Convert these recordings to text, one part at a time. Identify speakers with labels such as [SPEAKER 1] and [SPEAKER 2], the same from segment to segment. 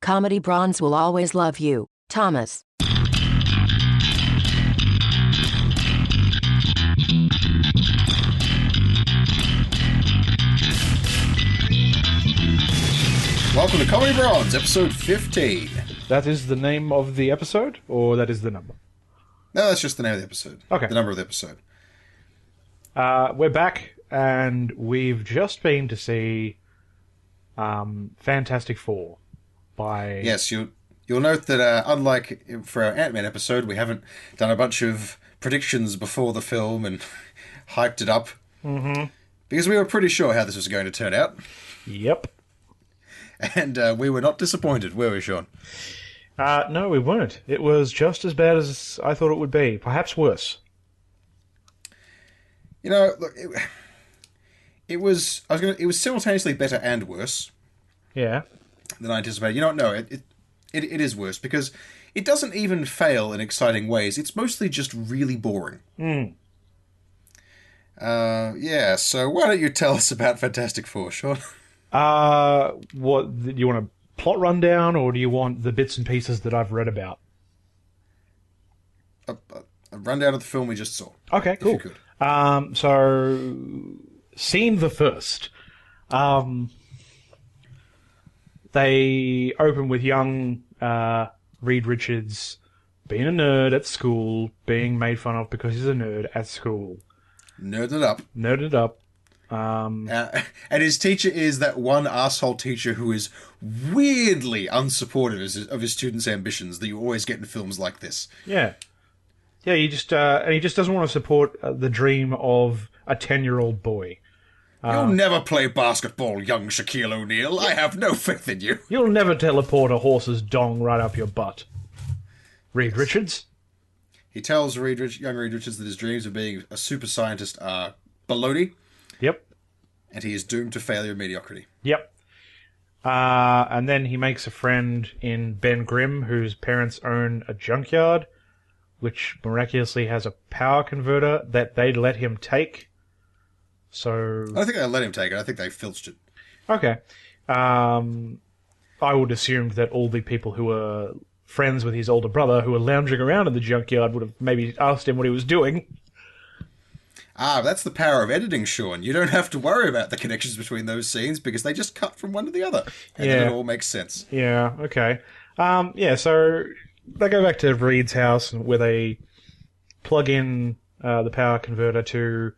[SPEAKER 1] Comedy Bronze will always love you, Thomas.
[SPEAKER 2] Welcome to Comedy Bronze, episode 15.
[SPEAKER 3] That is the name of the episode, or that is the number?
[SPEAKER 2] No, that's just the name of the episode.
[SPEAKER 3] Okay.
[SPEAKER 2] The number of the episode.
[SPEAKER 3] We're back, and we've just been to see Fantastic Four by...
[SPEAKER 2] Yes, you'll note that unlike for our Ant-Man episode, we haven't done a bunch of predictions before the film and hyped it up.
[SPEAKER 3] Mm-hmm.
[SPEAKER 2] Because we were pretty sure how this was going to turn out.
[SPEAKER 3] Yep.
[SPEAKER 2] And we were not disappointed, were we, Sean?
[SPEAKER 3] No, we weren't. It was just as bad as I thought it would be. Perhaps worse.
[SPEAKER 2] You know, look, it was simultaneously better and worse.
[SPEAKER 3] Yeah.
[SPEAKER 2] Than I anticipated. You know what? No, it is worse because it doesn't even fail in exciting ways. It's mostly just really boring.
[SPEAKER 3] Mm.
[SPEAKER 2] Yeah, so why don't you tell us about Fantastic Four, Sean?
[SPEAKER 3] What do you want a plot rundown, or do you want the bits and pieces that I've read about?
[SPEAKER 2] A rundown of the film we just saw.
[SPEAKER 3] Okay, cool.
[SPEAKER 2] If you could.
[SPEAKER 3] So, scene the first. They open with young Reed Richards being a nerd at school, being made fun of because he's a nerd at school.
[SPEAKER 2] Nerding it up. And his teacher is that one asshole teacher who is weirdly unsupportive of his students' ambitions that you always get in films like this.
[SPEAKER 3] Yeah. Yeah, he just doesn't want to support the dream of a 10-year-old boy.
[SPEAKER 2] You'll never play basketball, young Shaquille O'Neal. I have no faith in you.
[SPEAKER 3] You'll never teleport a horse's dong right up your butt. Reed Richards?
[SPEAKER 2] He tells young Reed Richards that his dreams of being a super scientist are baloney.
[SPEAKER 3] Yep.
[SPEAKER 2] And he is doomed to failure and mediocrity.
[SPEAKER 3] Yep. And then he makes a friend in Ben Grimm, whose parents own a junkyard, which miraculously has a power converter that they'd let him take. So
[SPEAKER 2] I don't think they let him take it. I think they filched it.
[SPEAKER 3] Okay. I would assume that all the people who were friends with his older brother who were lounging around in the junkyard would have maybe asked him what he was doing.
[SPEAKER 2] That's the power of editing, Sean. You don't have to worry about the connections between those scenes because they just cut from one to the other. And then it all makes sense.
[SPEAKER 3] Yeah, okay. So they go back to Reed's house where they plug in the power converter to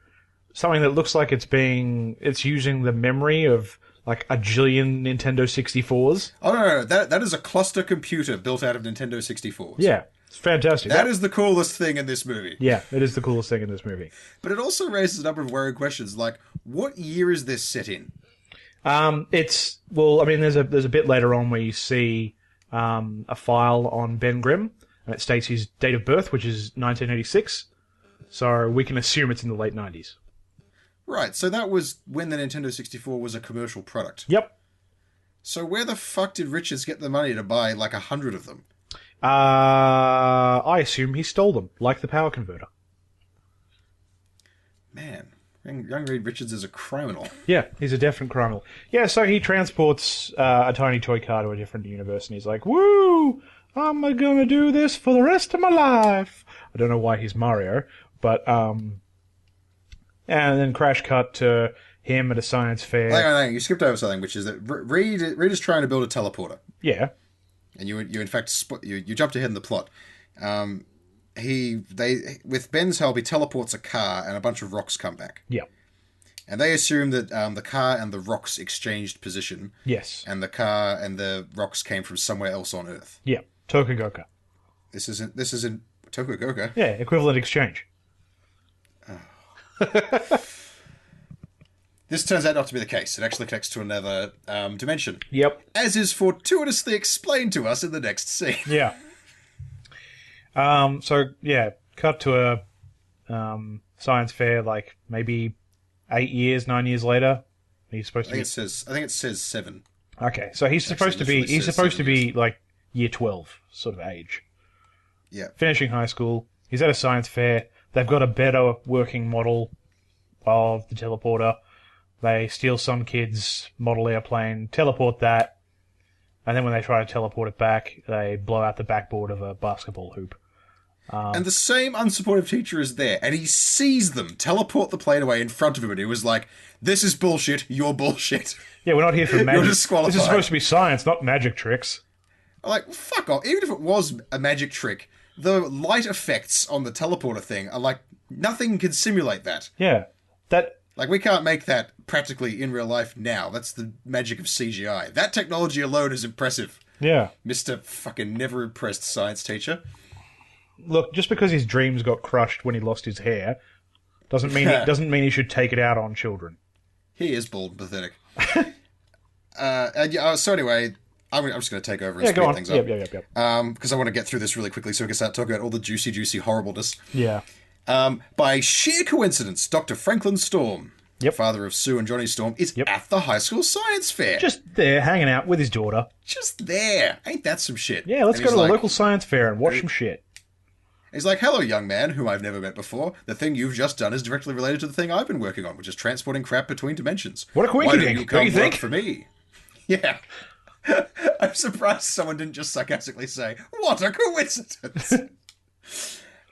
[SPEAKER 3] something that looks like it's using the memory of like a jillion Nintendo 64s.
[SPEAKER 2] Oh, no. That is a cluster computer built out of Nintendo 64s.
[SPEAKER 3] Yeah. It's fantastic.
[SPEAKER 2] That is the coolest thing in this movie.
[SPEAKER 3] Yeah, it is the coolest thing in this movie.
[SPEAKER 2] But it also raises a number of worrying questions, like, what year is this set in?
[SPEAKER 3] There's a bit later on where you see a file on Ben Grimm, and it states his date of birth, which is 1986. So we can assume it's in the late 90s.
[SPEAKER 2] Right, so that was when the Nintendo 64 was a commercial product.
[SPEAKER 3] Yep.
[SPEAKER 2] So where the fuck did Richards get the money to buy like 100 of them?
[SPEAKER 3] I assume he stole them, like the power converter.
[SPEAKER 2] Man, young Reed Richards is a criminal.
[SPEAKER 3] Yeah, he's a definite criminal. Yeah, so he transports a tiny toy car to a different universe, and he's like, woo! I'm gonna do this for the rest of my life! I don't know why he's Mario, but, and then crash cut to him at a science fair.
[SPEAKER 2] Hang on, you skipped over something, which is that Reed is trying to build a teleporter.
[SPEAKER 3] Yeah.
[SPEAKER 2] And you in fact you jumped ahead in the plot. With Ben's help, he teleports a car, and a bunch of rocks come back.
[SPEAKER 3] Yeah. And
[SPEAKER 2] they assume that the car and the rocks exchanged position.
[SPEAKER 3] Yes.
[SPEAKER 2] And the car and the rocks came from somewhere else on Earth.
[SPEAKER 3] Yeah. Tokugawa.
[SPEAKER 2] This isn't Tokugawa.
[SPEAKER 3] Yeah, equivalent exchange.
[SPEAKER 2] Oh. This turns out not to be the case. It actually connects to another dimension.
[SPEAKER 3] Yep.
[SPEAKER 2] As is fortuitously explained to us in the next scene.
[SPEAKER 3] Yeah. Cut to a science fair, like maybe 9 years later. He's supposed to be.
[SPEAKER 2] I think it says 7.
[SPEAKER 3] Okay, so he's supposed to be like year 12 sort of age.
[SPEAKER 2] Yeah.
[SPEAKER 3] Finishing high school. He's at a science fair. They've got a better working model of the teleporter. They steal some kid's model airplane, teleport that, And then when they try to teleport it back, they blow out the backboard of a basketball hoop.
[SPEAKER 2] And the same unsupportive teacher is there, and he sees them teleport the plane away in front of him, and he was like, "This is bullshit, you're bullshit."
[SPEAKER 3] Yeah, we're not here for magic.
[SPEAKER 2] You're disqualified.
[SPEAKER 3] This is supposed to be science, not magic tricks.
[SPEAKER 2] I'm like, fuck off. Even if it was a magic trick, the light effects on the teleporter thing are like, nothing can simulate that.
[SPEAKER 3] Yeah.
[SPEAKER 2] Like, we can't make that practically in real life now. That's the magic of CGI. That technology alone is impressive.
[SPEAKER 3] Yeah.
[SPEAKER 2] Mr. fucking never impressed science teacher.
[SPEAKER 3] Look, just because his dreams got crushed when he lost his hair doesn't mean he should take it out on children.
[SPEAKER 2] He is bald and pathetic. So anyway, I'm just going to take over and speed things up.
[SPEAKER 3] Yep.
[SPEAKER 2] Because I want to get through this really quickly so we can start talking about all the juicy horribleness.
[SPEAKER 3] Yeah.
[SPEAKER 2] By sheer coincidence, Dr. Franklin Storm, father of Sue and Johnny Storm, is at the high school science fair.
[SPEAKER 3] Just there, hanging out with his daughter.
[SPEAKER 2] Just there. Ain't that some shit?
[SPEAKER 3] Yeah, let's go to the local science fair and watch some shit.
[SPEAKER 2] He's like, "Hello, young man, whom I've never met before. The thing you've just done is directly related to the thing I've been working on, which is transporting crap between dimensions.
[SPEAKER 3] What a coincidence!
[SPEAKER 2] Why don't you come work for me?" Yeah. I'm surprised someone didn't just sarcastically say, "What a coincidence!"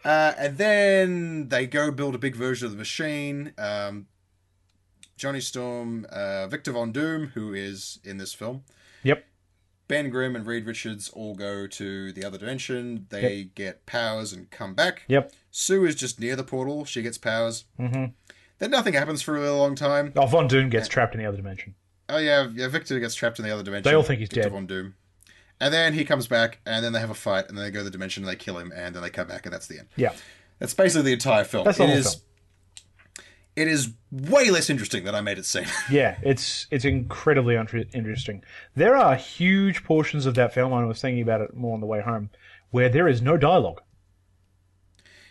[SPEAKER 2] And then they go build a big version of the machine. Johnny Storm, Victor Von Doom, who is in this film.
[SPEAKER 3] Yep.
[SPEAKER 2] Ben Grimm and Reed Richards all go to the other dimension. They get powers and come back.
[SPEAKER 3] Yep.
[SPEAKER 2] Sue is just near the portal. She gets powers.
[SPEAKER 3] Mm-hmm.
[SPEAKER 2] Then nothing happens for a really long time.
[SPEAKER 3] Oh, Von Doom gets trapped in the other dimension.
[SPEAKER 2] Oh, yeah, Victor gets trapped in the other dimension.
[SPEAKER 3] They all think he's
[SPEAKER 2] Victor
[SPEAKER 3] dead.
[SPEAKER 2] Von Doom. And then he comes back, and then they have a fight, and then they go to the dimension, and they kill him, and then they come back, and that's the end.
[SPEAKER 3] Yeah.
[SPEAKER 2] That's basically the entire film.
[SPEAKER 3] That's the whole film.
[SPEAKER 2] It is way less interesting than I made it seem.
[SPEAKER 3] Yeah, it's incredibly interesting. There are huge portions of that film, and I was thinking about it more on the way home, where there is no dialogue.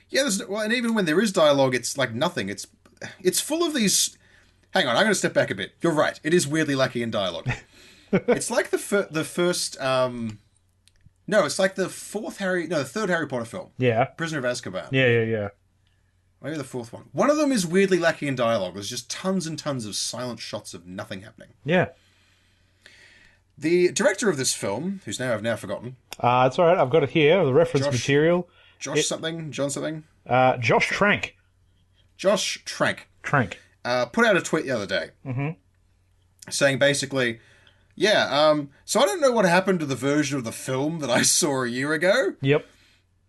[SPEAKER 2] Yeah, and even when there is dialogue, it's like nothing. It's full of these... Hang on, I'm going to step back a bit. You're right. It is weirdly lacking in dialogue. It's like the first... No, it's like the third Harry Potter film.
[SPEAKER 3] Yeah.
[SPEAKER 2] Prisoner of Azkaban.
[SPEAKER 3] Yeah.
[SPEAKER 2] Maybe the fourth one. One of them is weirdly lacking in dialogue. There's just tons and tons of silent shots of nothing happening.
[SPEAKER 3] Yeah.
[SPEAKER 2] The director of this film, whose name I've now forgotten.
[SPEAKER 3] It's all right. I've got it here. The reference material.
[SPEAKER 2] John something.
[SPEAKER 3] Josh Trank.
[SPEAKER 2] Josh Trank.
[SPEAKER 3] Trank.
[SPEAKER 2] Put out a tweet the other day. Saying basically, so I don't know what happened to the version of the film that I saw a year ago.
[SPEAKER 3] Yep.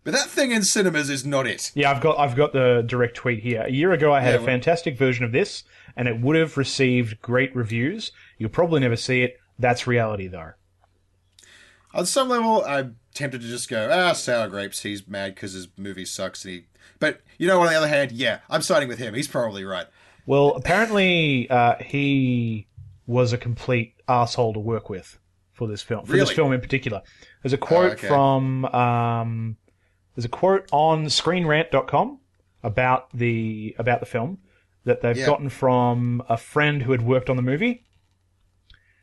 [SPEAKER 2] But that thing in cinemas is not it.
[SPEAKER 3] Yeah, I've got the direct tweet here. A year ago, I had a fantastic version of this, and it would have received great reviews. You'll probably never see it. That's reality, though.
[SPEAKER 2] On some level, I'm tempted to just go, sour grapes. He's mad because his movie sucks. But, on the other hand, I'm siding with him. He's probably right.
[SPEAKER 3] Well, apparently, he was a complete asshole to work with for this film. For this film in particular. There's a quote from... There's a quote on ScreenRant.com about the film that they've gotten from a friend who had worked on the movie,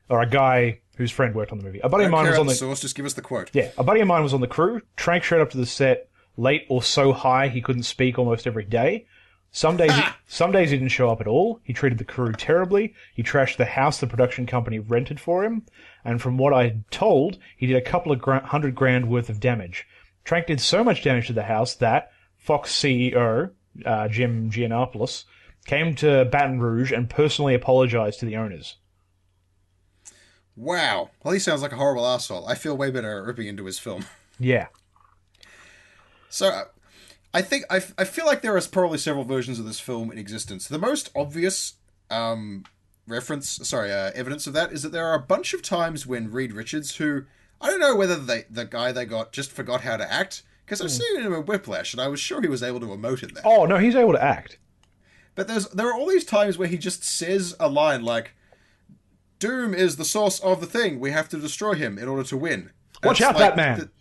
[SPEAKER 3] or a guy whose friend worked on the movie. A buddy of mine was on the source.
[SPEAKER 2] Just give us the quote.
[SPEAKER 3] Yeah, a buddy of mine was on the crew. Trank showed up to the set late or so high he couldn't speak almost every day. Some days he didn't show up at all. He treated the crew terribly. He trashed the house the production company rented for him. And from what I'm told, he did a couple of $100,000 worth of damage. Trank did so much damage to the house that Fox CEO, Jim Giannopoulos, came to Baton Rouge and personally apologized to the owners.
[SPEAKER 2] Wow. Well, he sounds like a horrible asshole. I feel way better ripping into his film.
[SPEAKER 3] Yeah.
[SPEAKER 2] So, I feel like there are probably several versions of this film in existence. The most obvious evidence of that is that there are a bunch of times when Reed Richards, who... I don't know whether the guy they got just forgot how to act, because I've seen him in Whiplash, and I was sure he was able to emote in that.
[SPEAKER 3] Oh, no, he's able to act.
[SPEAKER 2] But there are all these times where he just says a line like, "Doom is the source of the thing. We have to destroy him in order to win."
[SPEAKER 3] Watch out, Batman!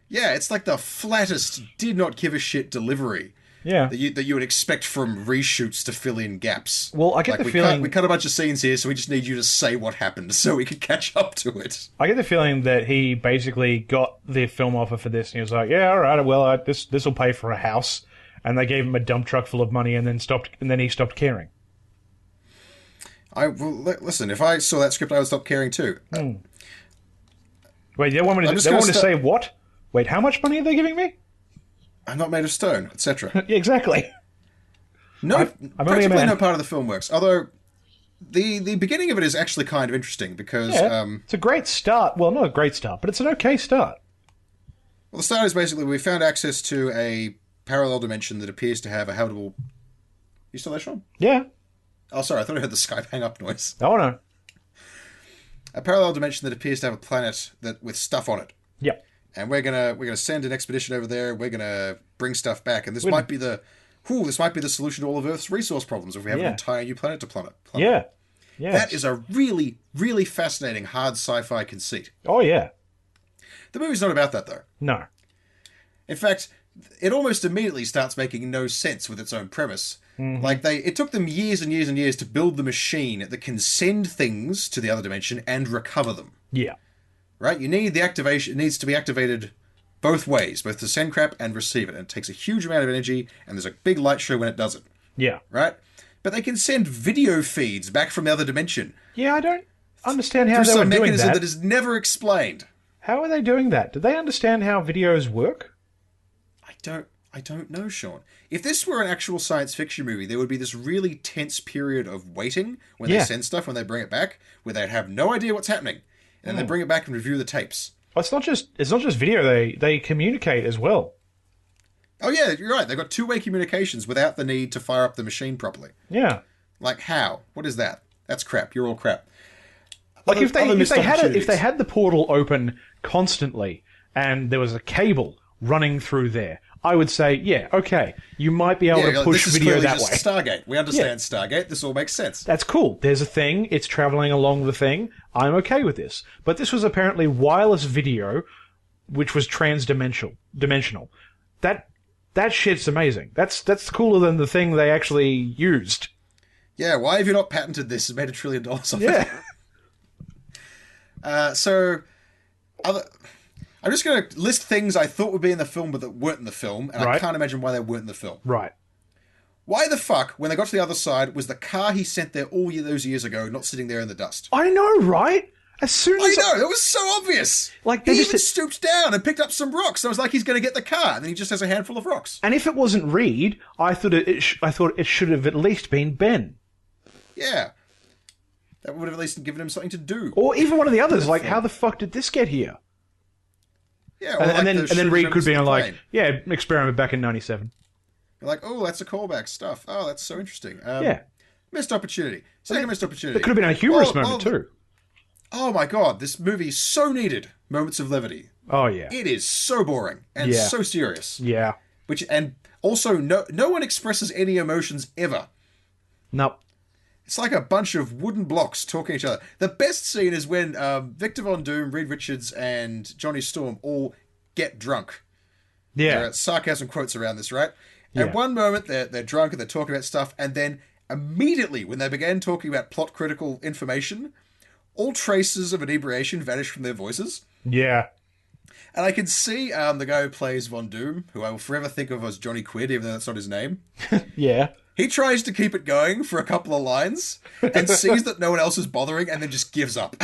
[SPEAKER 2] It's like the flattest, did not give a shit delivery.
[SPEAKER 3] Yeah.
[SPEAKER 2] That you would expect from reshoots to fill in gaps.
[SPEAKER 3] Well, I get the feeling...
[SPEAKER 2] We cut a bunch of scenes here, so we just need you to say what happened so we can catch up to it.
[SPEAKER 3] I get the feeling that he basically got the film offer for this, and he was like, yeah, all right, well, this will pay for a house. And they gave him a dump truck full of money, and then he stopped caring.
[SPEAKER 2] Listen, if I saw that script, I would stop caring too.
[SPEAKER 3] Wait, they want me to say what? Wait, how much money are they giving me?
[SPEAKER 2] I'm not made of stone, etc.
[SPEAKER 3] Yeah, exactly. I'm
[SPEAKER 2] practically no part of the film works. Although the beginning of it is actually kind of interesting because
[SPEAKER 3] it's a great start. Well, not a great start, but it's an okay start.
[SPEAKER 2] Well, the start is basically we found access to a parallel dimension that appears to have a habitable. You still there, Sean?
[SPEAKER 3] Yeah.
[SPEAKER 2] Oh, sorry, I thought I heard the Skype hang up noise.
[SPEAKER 3] Oh no.
[SPEAKER 2] A parallel dimension that appears to have a planet with stuff on it.
[SPEAKER 3] Yep.
[SPEAKER 2] And we're gonna send an expedition over there. We're gonna bring stuff back, and this might be the solution to all of Earth's resource problems if we have an entire new planet to plummet.
[SPEAKER 3] Yeah.
[SPEAKER 2] That is a really, really fascinating hard sci-fi conceit.
[SPEAKER 3] Oh yeah.
[SPEAKER 2] The movie's not about that though.
[SPEAKER 3] No.
[SPEAKER 2] In fact, it almost immediately starts making no sense with its own premise.
[SPEAKER 3] Mm-hmm.
[SPEAKER 2] Like it took them years and years and years to build the machine that can send things to the other dimension and recover them.
[SPEAKER 3] Yeah.
[SPEAKER 2] Right? You need the activation. It needs to be activated both ways, both to send crap and receive it. And it takes a huge amount of energy, and there's a big light show when it does it.
[SPEAKER 3] Yeah.
[SPEAKER 2] Right? But they can send video feeds back from the other dimension.
[SPEAKER 3] Yeah, I don't understand how they were doing that. Through some mechanism
[SPEAKER 2] that is never explained.
[SPEAKER 3] How are they doing that? Do they understand how videos work?
[SPEAKER 2] I don't know, Sean. If this were an actual science fiction movie, there would be this really tense period of waiting when they send stuff, when they bring it back, where they'd have no idea what's happening. And they bring it back and review the tapes.
[SPEAKER 3] Well, it's not just video, they communicate as well.
[SPEAKER 2] Oh yeah, you're right. They've got two-way communications without the need to fire up the machine properly.
[SPEAKER 3] Yeah.
[SPEAKER 2] Like how? What is that? That's crap. You're all crap.
[SPEAKER 3] Like if they had the portal open constantly and there was a cable running through there, I would say, yeah, okay, you might be able to push video that way.
[SPEAKER 2] Stargate. We understand Stargate. This all makes sense.
[SPEAKER 3] That's cool. There's a thing. It's traveling along the thing. I'm okay with this. But this was apparently wireless video, which was dimensional. That shit's amazing. That's cooler than the thing they actually used.
[SPEAKER 2] Yeah, why have you not patented this and made $1 trillion off it?
[SPEAKER 3] Yeah.
[SPEAKER 2] I'm just going to list things I thought would be in the film but that weren't in the film, and I can't imagine why they weren't in the film.
[SPEAKER 3] Right.
[SPEAKER 2] Why the fuck, when they got to the other side, was the car he sent there all those years ago not sitting there in the dust?
[SPEAKER 3] I know, right? As soon as
[SPEAKER 2] I know, it was so obvious.
[SPEAKER 3] Like
[SPEAKER 2] he even stooped down and picked up some rocks. I was like, he's going to get the car, and then he just has a handful of rocks.
[SPEAKER 3] And if it wasn't Reed, I thought it should have at least been Ben.
[SPEAKER 2] Yeah. That would have at least given him something to do.
[SPEAKER 3] Or even one of the others, like, how the fuck did this get here?
[SPEAKER 2] Yeah,
[SPEAKER 3] and then Reed could be like, yeah, experiment back in 97.
[SPEAKER 2] You're like, oh, that's a callback stuff. Oh, that's so interesting. Missed opportunity. Missed opportunity.
[SPEAKER 3] It could have been a humorous moment too.
[SPEAKER 2] Oh my god, this movie so needed moments of levity.
[SPEAKER 3] Oh yeah.
[SPEAKER 2] It is so boring and so serious.
[SPEAKER 3] Yeah.
[SPEAKER 2] And also no one expresses any emotions ever.
[SPEAKER 3] Nope.
[SPEAKER 2] It's like a bunch of wooden blocks talking to each other. The best scene is when Victor Von Doom, Reed Richards, and Johnny Storm all get drunk.
[SPEAKER 3] Yeah.
[SPEAKER 2] There are sarcasm quotes around this, right? At one moment, they're drunk and they're talking about stuff, and then immediately, when they began talking about plot-critical information, all traces of inebriation vanish from their voices.
[SPEAKER 3] Yeah.
[SPEAKER 2] And I can see the guy who plays Von Doom, who I will forever think of as Johnny Quid, even though that's not his name.
[SPEAKER 3] Yeah.
[SPEAKER 2] He tries to keep it going for a couple of lines and sees that no one else is bothering and then just gives up.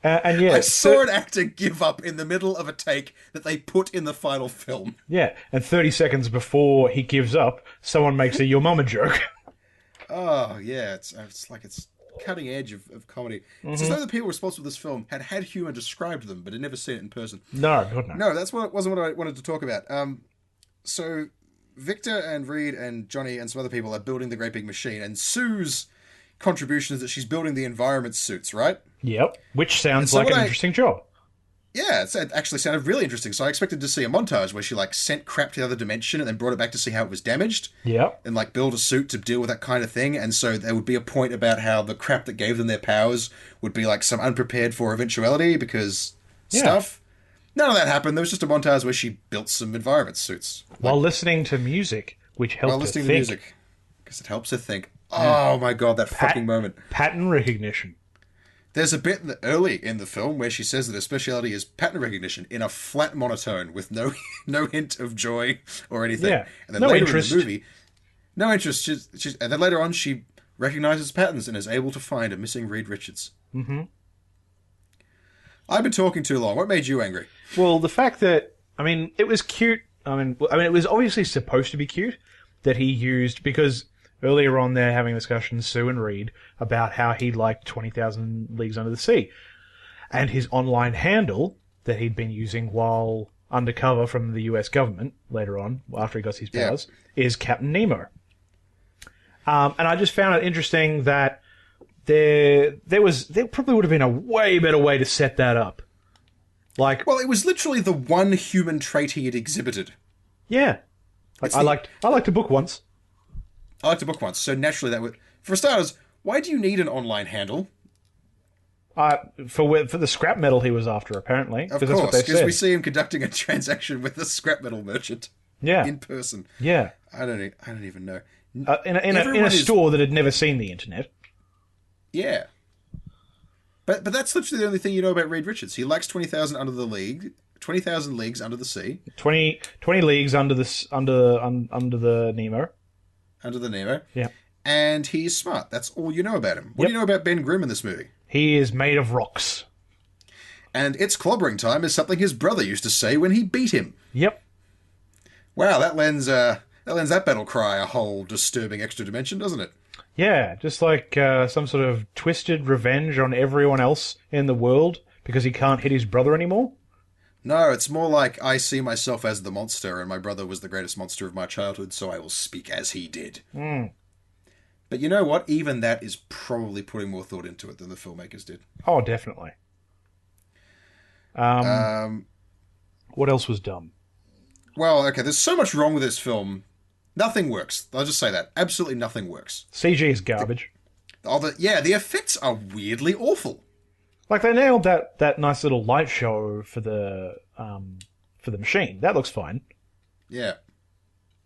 [SPEAKER 2] I saw an actor give up in the middle of a take that they put in the final film.
[SPEAKER 3] Yeah, and 30 seconds before he gives up, someone makes a your mama joke.
[SPEAKER 2] Oh, yeah, it's like it's cutting edge of comedy. It's as though the people responsible for this film had humour described to them, but had never seen it in person.
[SPEAKER 3] No, God no.
[SPEAKER 2] No, wasn't what I wanted to talk about. So Victor and Reed and Johnny and some other people are building the great big machine, and Sue's contribution is that she's building the environment suits, right?
[SPEAKER 3] Yep, which sounds like an interesting job.
[SPEAKER 2] Yeah, it actually sounded really interesting. So I expected to see a montage where she sent crap to the other dimension and then brought it back to see how it was damaged.
[SPEAKER 3] Yep.
[SPEAKER 2] And build a suit to deal with that kind of thing. And so there would be a point about how the crap that gave them their powers would be some unprepared for eventuality because stuff. None of that happened. There was just a montage where she built some environment suits.
[SPEAKER 3] While listening to music, which helped her think. While listening to music.
[SPEAKER 2] Because it helps her think. Oh my god, that fucking moment.
[SPEAKER 3] Pattern recognition.
[SPEAKER 2] There's a bit early in the film where she says that her speciality is pattern recognition in a flat monotone with no hint of joy or anything.
[SPEAKER 3] Yeah.
[SPEAKER 2] And then later in the movie, no interest. And then later on, she recognizes patterns and is able to find a missing Reed Richards.
[SPEAKER 3] Mm-hmm.
[SPEAKER 2] I've been talking too long. What made you angry?
[SPEAKER 3] Well, the fact that, it was cute. It was obviously supposed to be cute that he used, because earlier on they're having discussions, Sue and Reed, about how he liked 20,000 Leagues Under the Sea. And his online handle that he'd been using while undercover from the US government later on, after he got his powers, is Captain Nemo. And I just found it interesting that there probably would have been a way better way to set that up. Well,
[SPEAKER 2] it was literally the one human trait he had exhibited.
[SPEAKER 3] Yeah. I liked a book once.
[SPEAKER 2] I liked a book once, so naturally that would... For starters, why do you need an online handle?
[SPEAKER 3] For the scrap metal he was after, apparently.
[SPEAKER 2] Of course, because we see him conducting a transaction with a scrap metal merchant.
[SPEAKER 3] Yeah.
[SPEAKER 2] In person.
[SPEAKER 3] Yeah.
[SPEAKER 2] I don't even know.
[SPEAKER 3] In a store that had never seen the internet.
[SPEAKER 2] Yeah. But that's literally the only thing you know about Reed Richards. He likes 20,000 under the league, 20,000 leagues under the sea.
[SPEAKER 3] 20 leagues under the Nemo.
[SPEAKER 2] Under the Nemo.
[SPEAKER 3] Yeah.
[SPEAKER 2] And he's smart. That's all you know about him. What do you know about Ben Grimm in this movie?
[SPEAKER 3] He is made of rocks.
[SPEAKER 2] And it's clobbering time is something his brother used to say when he beat him.
[SPEAKER 3] Yep.
[SPEAKER 2] Wow, that lends that battle cry a whole disturbing extra dimension, doesn't it?
[SPEAKER 3] Yeah, just like some sort of twisted revenge on everyone else in the world because he can't hit his brother anymore.
[SPEAKER 2] No, it's more like I see myself as the monster and my brother was the greatest monster of my childhood, so I will speak as he did.
[SPEAKER 3] Mm.
[SPEAKER 2] But you know what? Even that is probably putting more thought into it than the filmmakers did.
[SPEAKER 3] Oh, definitely. What else was dumb?
[SPEAKER 2] Well, okay, there's so much wrong with this film. Nothing works. I'll just say that. Absolutely nothing works.
[SPEAKER 3] CG is garbage.
[SPEAKER 2] The effects are weirdly awful.
[SPEAKER 3] Like, they nailed that nice little light show for the machine. That looks fine.
[SPEAKER 2] Yeah.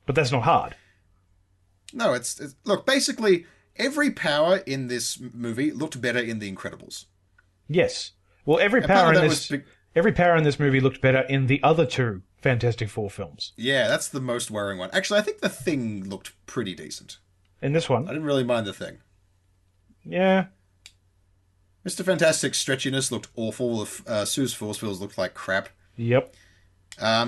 [SPEAKER 3] But that's not hard.
[SPEAKER 2] No, it's look, basically, every power in this movie looked better in The Incredibles.
[SPEAKER 3] Yes. Well, every power in this movie looked better in the other two Fantastic Four films.
[SPEAKER 2] Yeah, that's the most worrying one. Actually, I think The Thing looked pretty decent.
[SPEAKER 3] In this one?
[SPEAKER 2] I didn't really mind The Thing.
[SPEAKER 3] Yeah.
[SPEAKER 2] Mr. Fantastic's stretchiness looked awful. Sue's force fields looked like crap.
[SPEAKER 3] Yep.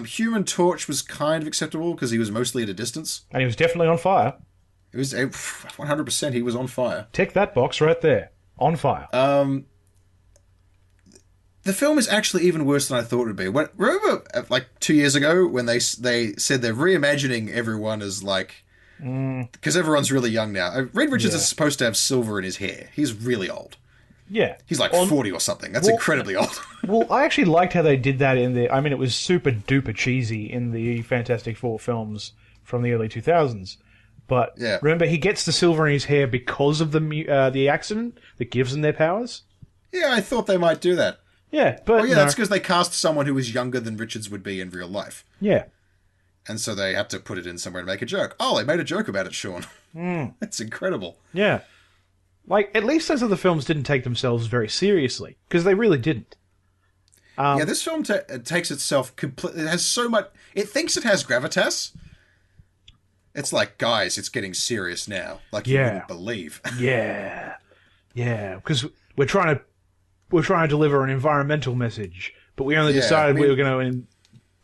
[SPEAKER 2] Human Torch was kind of acceptable because he was mostly at a distance.
[SPEAKER 3] And he was definitely on fire.
[SPEAKER 2] It was 100% he was on fire.
[SPEAKER 3] Tick that box right there. On fire.
[SPEAKER 2] The film is actually even worse than I thought it would be. Remember, like 2 years ago, when they said they're reimagining everyone as like... Because everyone's really young now. Reed Richards is supposed to have silver in his hair. He's really old.
[SPEAKER 3] Yeah.
[SPEAKER 2] He's like 40 or something. That's incredibly old.
[SPEAKER 3] Well, I actually liked how they did that in the... it was super duper cheesy in the Fantastic Four films from the early 2000s. But remember, he gets the silver in his hair because of the accident that gives them their powers?
[SPEAKER 2] Yeah, I thought they might do that.
[SPEAKER 3] Yeah, but
[SPEAKER 2] that's because they cast someone who was younger than Richards would be in real life.
[SPEAKER 3] Yeah.
[SPEAKER 2] And so they had to put it in somewhere to make a joke. Oh, they made a joke about it, Sean. That's incredible.
[SPEAKER 3] Yeah. Like, at least those other films didn't take themselves very seriously, because they really didn't.
[SPEAKER 2] This film takes itself completely... It has so much... It thinks it has gravitas. It's like, guys, it's getting serious now. Like you wouldn't believe.
[SPEAKER 3] Yeah. Yeah, because we're trying to deliver an environmental message, but we only decided we were going to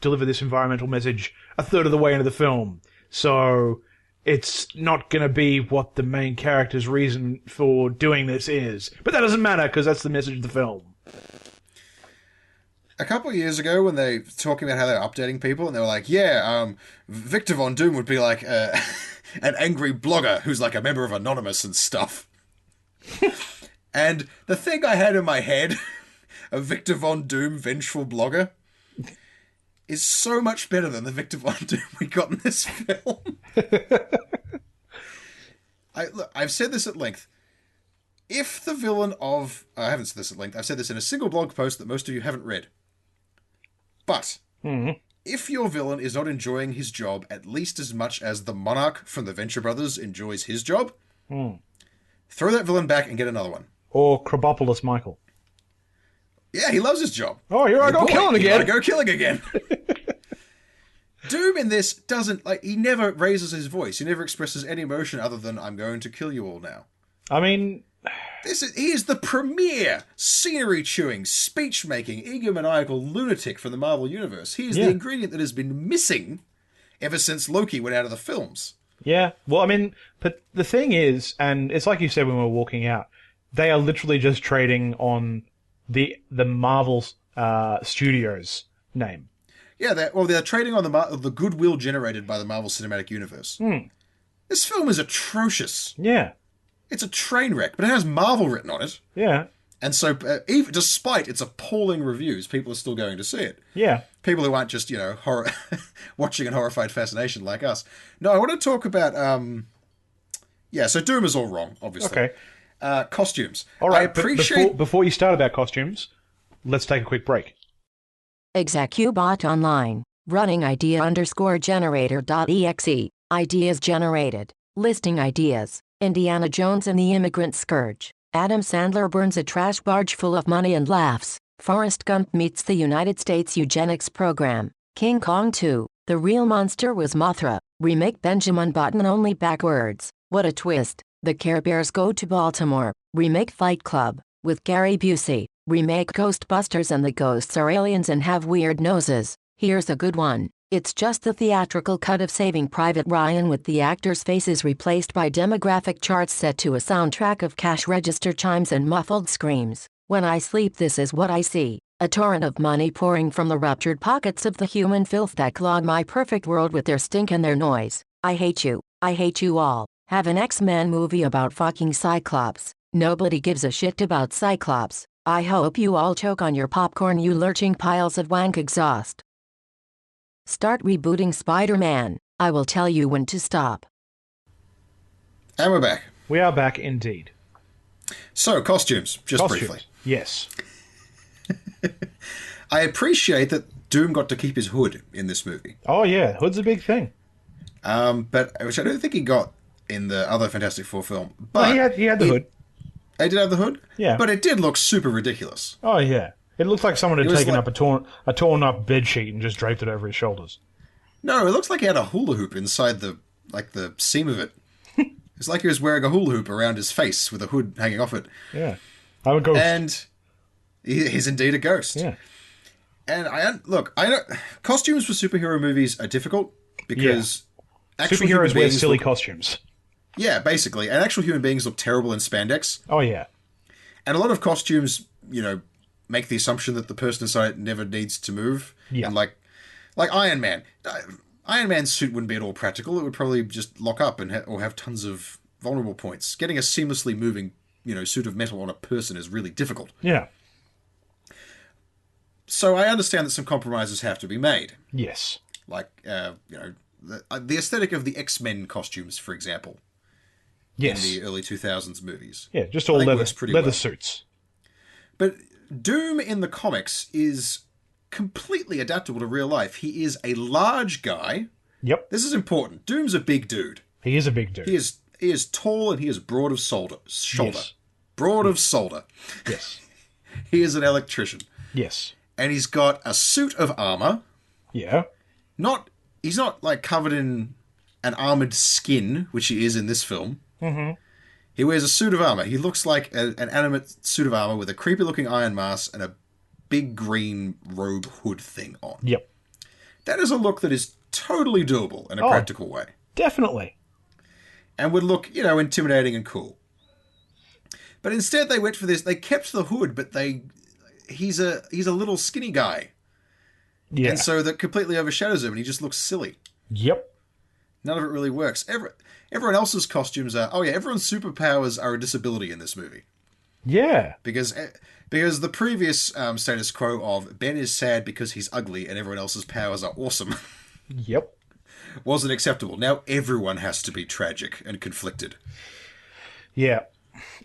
[SPEAKER 3] deliver this environmental message a third of the way into the film. So it's not going to be what the main character's reason for doing this is. But that doesn't matter, because that's the message of the film.
[SPEAKER 2] A couple of years ago, when they were talking about how they're updating people, and they were like, Victor Von Doom would be like an angry blogger who's like a member of Anonymous and stuff. And the thing I had in my head, a Victor Von Doom vengeful blogger, is so much better than the Victor Von Doom we got in this film. I've said this at length. If the villain of... I haven't said this at length. I've said this in a single blog post that most of you haven't read. But, if your villain is not enjoying his job at least as much as the Monarch from the Venture Brothers enjoys his job, throw that villain back and get another one.
[SPEAKER 3] Or Krabopolis Michael.
[SPEAKER 2] Yeah, he loves his job.
[SPEAKER 3] Oh, here I go killing again.
[SPEAKER 2] Here I go killing again. Doom in this doesn't... he never raises his voice. He never expresses any emotion other than, I'm going to kill you all now.
[SPEAKER 3] I mean,
[SPEAKER 2] He is the premier scenery-chewing, speech-making, egomaniacal lunatic from the Marvel Universe. He is the ingredient that has been missing ever since Loki went out of the films.
[SPEAKER 3] Yeah, well, I mean, but the thing is, and it's like you said when we were walking out, they are literally just trading on the Marvel Studios name.
[SPEAKER 2] Yeah, they're trading on the goodwill generated by the Marvel Cinematic Universe. This film is atrocious.
[SPEAKER 3] Yeah.
[SPEAKER 2] It's a train wreck, but it has Marvel written on it.
[SPEAKER 3] Yeah.
[SPEAKER 2] And so, even despite its appalling reviews, people are still going to see it.
[SPEAKER 3] Yeah.
[SPEAKER 2] People who aren't just, watching in horrified fascination like us. No, I want to talk about, so Doom is all wrong, obviously.
[SPEAKER 3] Okay.
[SPEAKER 2] Costumes.
[SPEAKER 3] All right,
[SPEAKER 2] I appreciate...
[SPEAKER 3] before you start about costumes, let's take a quick break.
[SPEAKER 1] Execubot Online. Running idea_generator.exe. Ideas generated. Listing ideas. Indiana Jones and the Immigrant Scourge. Adam Sandler burns a trash barge full of money and laughs. Forrest Gump meets the United States Eugenics Program. King Kong 2. The real monster was Mothra. Remake Benjamin Button only backwards. What a twist. The Care Bears go to Baltimore. Remake Fight Club. With Gary Busey. Remake Ghostbusters and the ghosts are aliens and have weird noses. Here's a good one. It's just the theatrical cut of Saving Private Ryan with the actors' faces replaced by demographic charts set to a soundtrack of cash register chimes and muffled screams. When I sleep, this is what I see. A torrent of money pouring from the ruptured pockets of the human filth that clog my perfect world with their stink and their noise. I hate you. I hate you all. Have an X-Men movie about fucking Cyclops. Nobody gives a shit about Cyclops. I hope you all choke on your popcorn, you lurching piles of wank exhaust. Start rebooting Spider-Man. I will tell you when to stop.
[SPEAKER 2] And we're back.
[SPEAKER 3] We are back indeed.
[SPEAKER 2] So, costumes, briefly.
[SPEAKER 3] Yes.
[SPEAKER 2] I appreciate that Doom got to keep his hood in this movie.
[SPEAKER 3] Oh yeah, hood's a big thing.
[SPEAKER 2] But which I don't think he got in the other Fantastic Four film. But
[SPEAKER 3] he had the hood.
[SPEAKER 2] He did have the hood?
[SPEAKER 3] Yeah.
[SPEAKER 2] But it did look super ridiculous.
[SPEAKER 3] Oh yeah. It looked like someone had taken up a torn up bedsheet and just draped it over his shoulders.
[SPEAKER 2] No, it looks like he had a hula hoop inside the seam of it. It's like he was wearing a hula hoop around his face with a hood hanging off it.
[SPEAKER 3] Yeah. I'm a ghost.
[SPEAKER 2] And he's indeed a ghost.
[SPEAKER 3] Yeah.
[SPEAKER 2] And I know costumes for superhero movies are difficult because
[SPEAKER 3] superheroes wear silly costumes.
[SPEAKER 2] Yeah, basically. And actual human beings look terrible in spandex.
[SPEAKER 3] Oh yeah.
[SPEAKER 2] And a lot of costumes, make the assumption that the person inside it never needs to move.
[SPEAKER 3] Yeah.
[SPEAKER 2] And like Iron Man. Iron Man's suit wouldn't be at all practical. It would probably just lock up or have tons of vulnerable points. Getting a seamlessly moving, suit of metal on a person is really difficult.
[SPEAKER 3] Yeah.
[SPEAKER 2] So I understand that some compromises have to be made.
[SPEAKER 3] Yes.
[SPEAKER 2] Like, the aesthetic of the X-Men costumes, for example.
[SPEAKER 3] Yes.
[SPEAKER 2] In the early 2000s movies.
[SPEAKER 3] Yeah, just all leather suits.
[SPEAKER 2] But Doom in the comics is completely adaptable to real life. He is a large guy.
[SPEAKER 3] Yep.
[SPEAKER 2] This is important. Doom's a big dude.
[SPEAKER 3] He is a big dude.
[SPEAKER 2] He is tall and he is broad of shoulder.
[SPEAKER 3] Yes.
[SPEAKER 2] Broad of shoulder.
[SPEAKER 3] Yes.
[SPEAKER 2] He is an electrician.
[SPEAKER 3] Yes.
[SPEAKER 2] And he's got a suit of armor.
[SPEAKER 3] Yeah.
[SPEAKER 2] He's not like covered in an armored skin, which he is in this film.
[SPEAKER 3] Mm-hmm.
[SPEAKER 2] He wears a suit of armor. He looks like an animate suit of armor with a creepy-looking iron mask and a big green robe hood thing on.
[SPEAKER 3] Yep.
[SPEAKER 2] That is a look that is totally doable in a practical way.
[SPEAKER 3] Definitely.
[SPEAKER 2] And would look, intimidating and cool. But instead they went for this. They kept the hood, but he's a little skinny guy.
[SPEAKER 3] Yeah.
[SPEAKER 2] And so that completely overshadows him and he just looks silly.
[SPEAKER 3] Yep.
[SPEAKER 2] None of it really works. Everyone else's costumes are... Oh yeah, everyone's superpowers are a disability in this movie.
[SPEAKER 3] Yeah.
[SPEAKER 2] Because the previous status quo of Ben is sad because he's ugly and everyone else's powers are awesome
[SPEAKER 3] Yep.
[SPEAKER 2] wasn't acceptable. Now everyone has to be tragic and conflicted.
[SPEAKER 3] Yeah.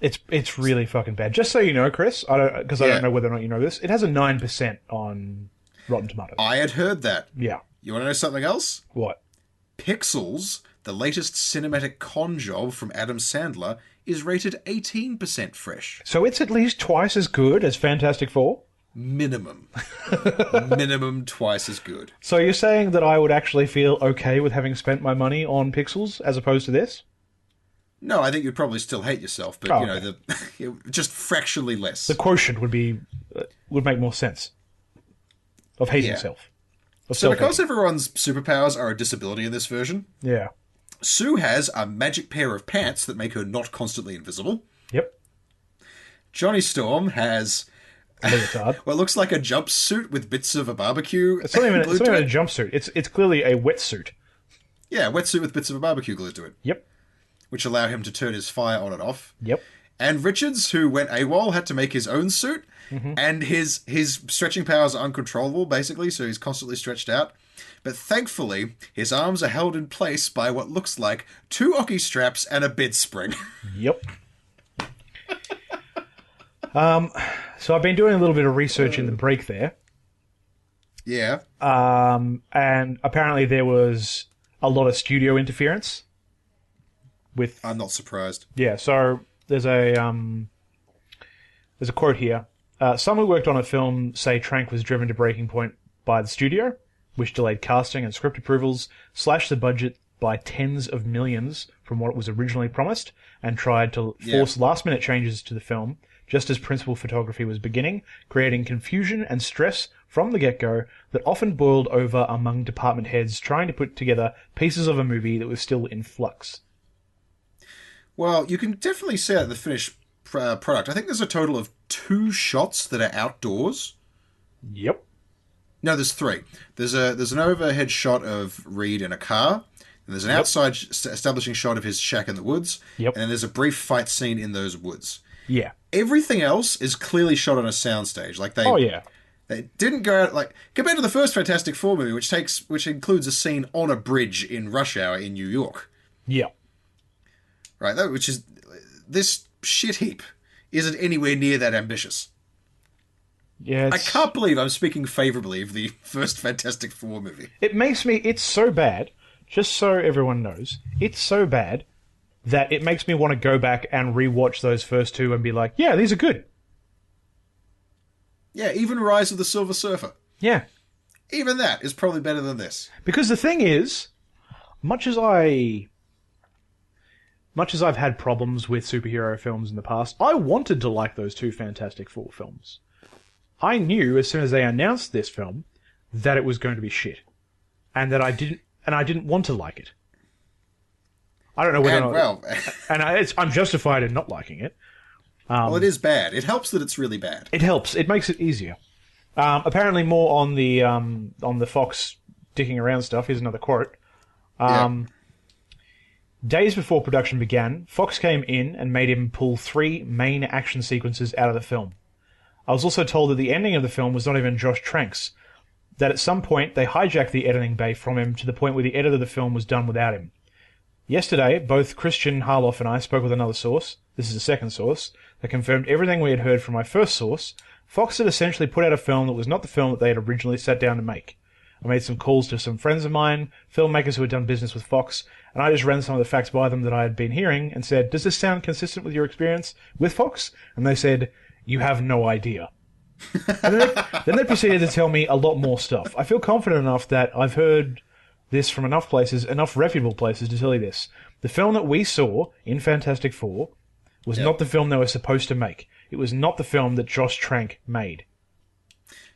[SPEAKER 3] It's really fucking bad. Just so you know, Chris, I don't know whether or not you know this, it has a 9% on Rotten Tomatoes.
[SPEAKER 2] I had heard that.
[SPEAKER 3] Yeah.
[SPEAKER 2] You want to know something else?
[SPEAKER 3] What?
[SPEAKER 2] Pixels, the latest cinematic con job from Adam Sandler, is rated 18% fresh.
[SPEAKER 3] So it's at least twice as good as Fantastic Four?
[SPEAKER 2] Minimum. Minimum twice as good.
[SPEAKER 3] So you're saying that I would actually feel okay with having spent my money on Pixels as opposed to this?
[SPEAKER 2] No, I think you'd probably still hate yourself, but just fractionally less.
[SPEAKER 3] The quotient would make more sense of hating yourself.
[SPEAKER 2] So because everyone's superpowers are a disability in this version, Sue has a magic pair of pants that make her not constantly invisible.
[SPEAKER 3] Yep.
[SPEAKER 2] Johnny Storm has what looks like a jumpsuit with bits of a barbecue.
[SPEAKER 3] It's not even a jumpsuit. It's clearly a wetsuit.
[SPEAKER 2] Yeah, wetsuit with bits of a barbecue glued to it.
[SPEAKER 3] Yep.
[SPEAKER 2] Which allow him to turn his fire on and off.
[SPEAKER 3] Yep.
[SPEAKER 2] And Richards, who went AWOL, had to make his own suit. Mm-hmm. And his stretching powers are uncontrollable, basically, so he's constantly stretched out. But thankfully, his arms are held in place by what looks like 2 hockey straps and a bed spring.
[SPEAKER 3] Yep. So I've been doing a little bit of research in the break there.
[SPEAKER 2] Yeah.
[SPEAKER 3] And apparently there was a lot of studio interference.
[SPEAKER 2] I'm not surprised.
[SPEAKER 3] Yeah, so there's a quote here. Some who worked on a film say Trank was driven to breaking point by the studio, which delayed casting and script approvals, slashed the budget by tens of millions from what was originally promised, and tried to force last-minute changes to the film just as principal photography was beginning, creating confusion and stress from the get-go that often boiled over among department heads trying to put together pieces of a movie that was still in flux.
[SPEAKER 2] Well, you can definitely see that in the finished product. I think there's a total of 2 shots that are outdoors.
[SPEAKER 3] Yep.
[SPEAKER 2] No, there's 3. There's an overhead shot of Reed in a car, and there's an outside establishing shot of his shack in the woods, and then there's a brief fight scene in those woods.
[SPEAKER 3] Yeah.
[SPEAKER 2] Everything else is clearly shot on a soundstage. Like they didn't go out, like, compared to the first Fantastic Four movie, which includes a scene on a bridge in rush hour in New York.
[SPEAKER 3] Yeah.
[SPEAKER 2] Right, which is, this shit heap isn't anywhere near that ambitious.
[SPEAKER 3] Yeah,
[SPEAKER 2] I can't believe I'm speaking favourably of the first Fantastic Four movie.
[SPEAKER 3] It's so bad, just so everyone knows, it's so bad that it makes me want to go back and rewatch those first 2 and be like, yeah, these are good.
[SPEAKER 2] Yeah, even Rise of the Silver Surfer.
[SPEAKER 3] Yeah.
[SPEAKER 2] Even that is probably better than this.
[SPEAKER 3] Because the thing is, much as I've had problems with superhero films in the past, I wanted to like those 2 Fantastic Four films. I knew as soon as they announced this film that it was going to be shit, and that I didn't want to like it. I don't know whether I'm justified in not liking it.
[SPEAKER 2] Well, it is bad. It helps that it's really bad.
[SPEAKER 3] It helps. It makes it easier. Apparently, more on the Fox dicking around stuff. Here's another quote. Days before production began, Fox came in and made him pull 3 main action sequences out of the film. I was also told that the ending of the film was not even Josh Trank's, that at some point they hijacked the editing bay from him to the point where the edit of the film was done without him. Yesterday, both Christian Harloff and I spoke with another source, this is a second source, that confirmed everything we had heard from my first source. Fox had essentially put out a film that was not the film that they had originally sat down to make. I made some calls to some friends of mine, filmmakers who had done business with Fox, and I just ran some of the facts by them that I had been hearing and said, does this sound consistent with your experience with Fox? And they said, you have no idea. And then they proceeded to tell me a lot more stuff. I feel confident enough that I've heard this from enough places, enough reputable places to tell you this. The film that we saw in Fantastic Four was not the film they were supposed to make. It was not the film that Josh Trank made.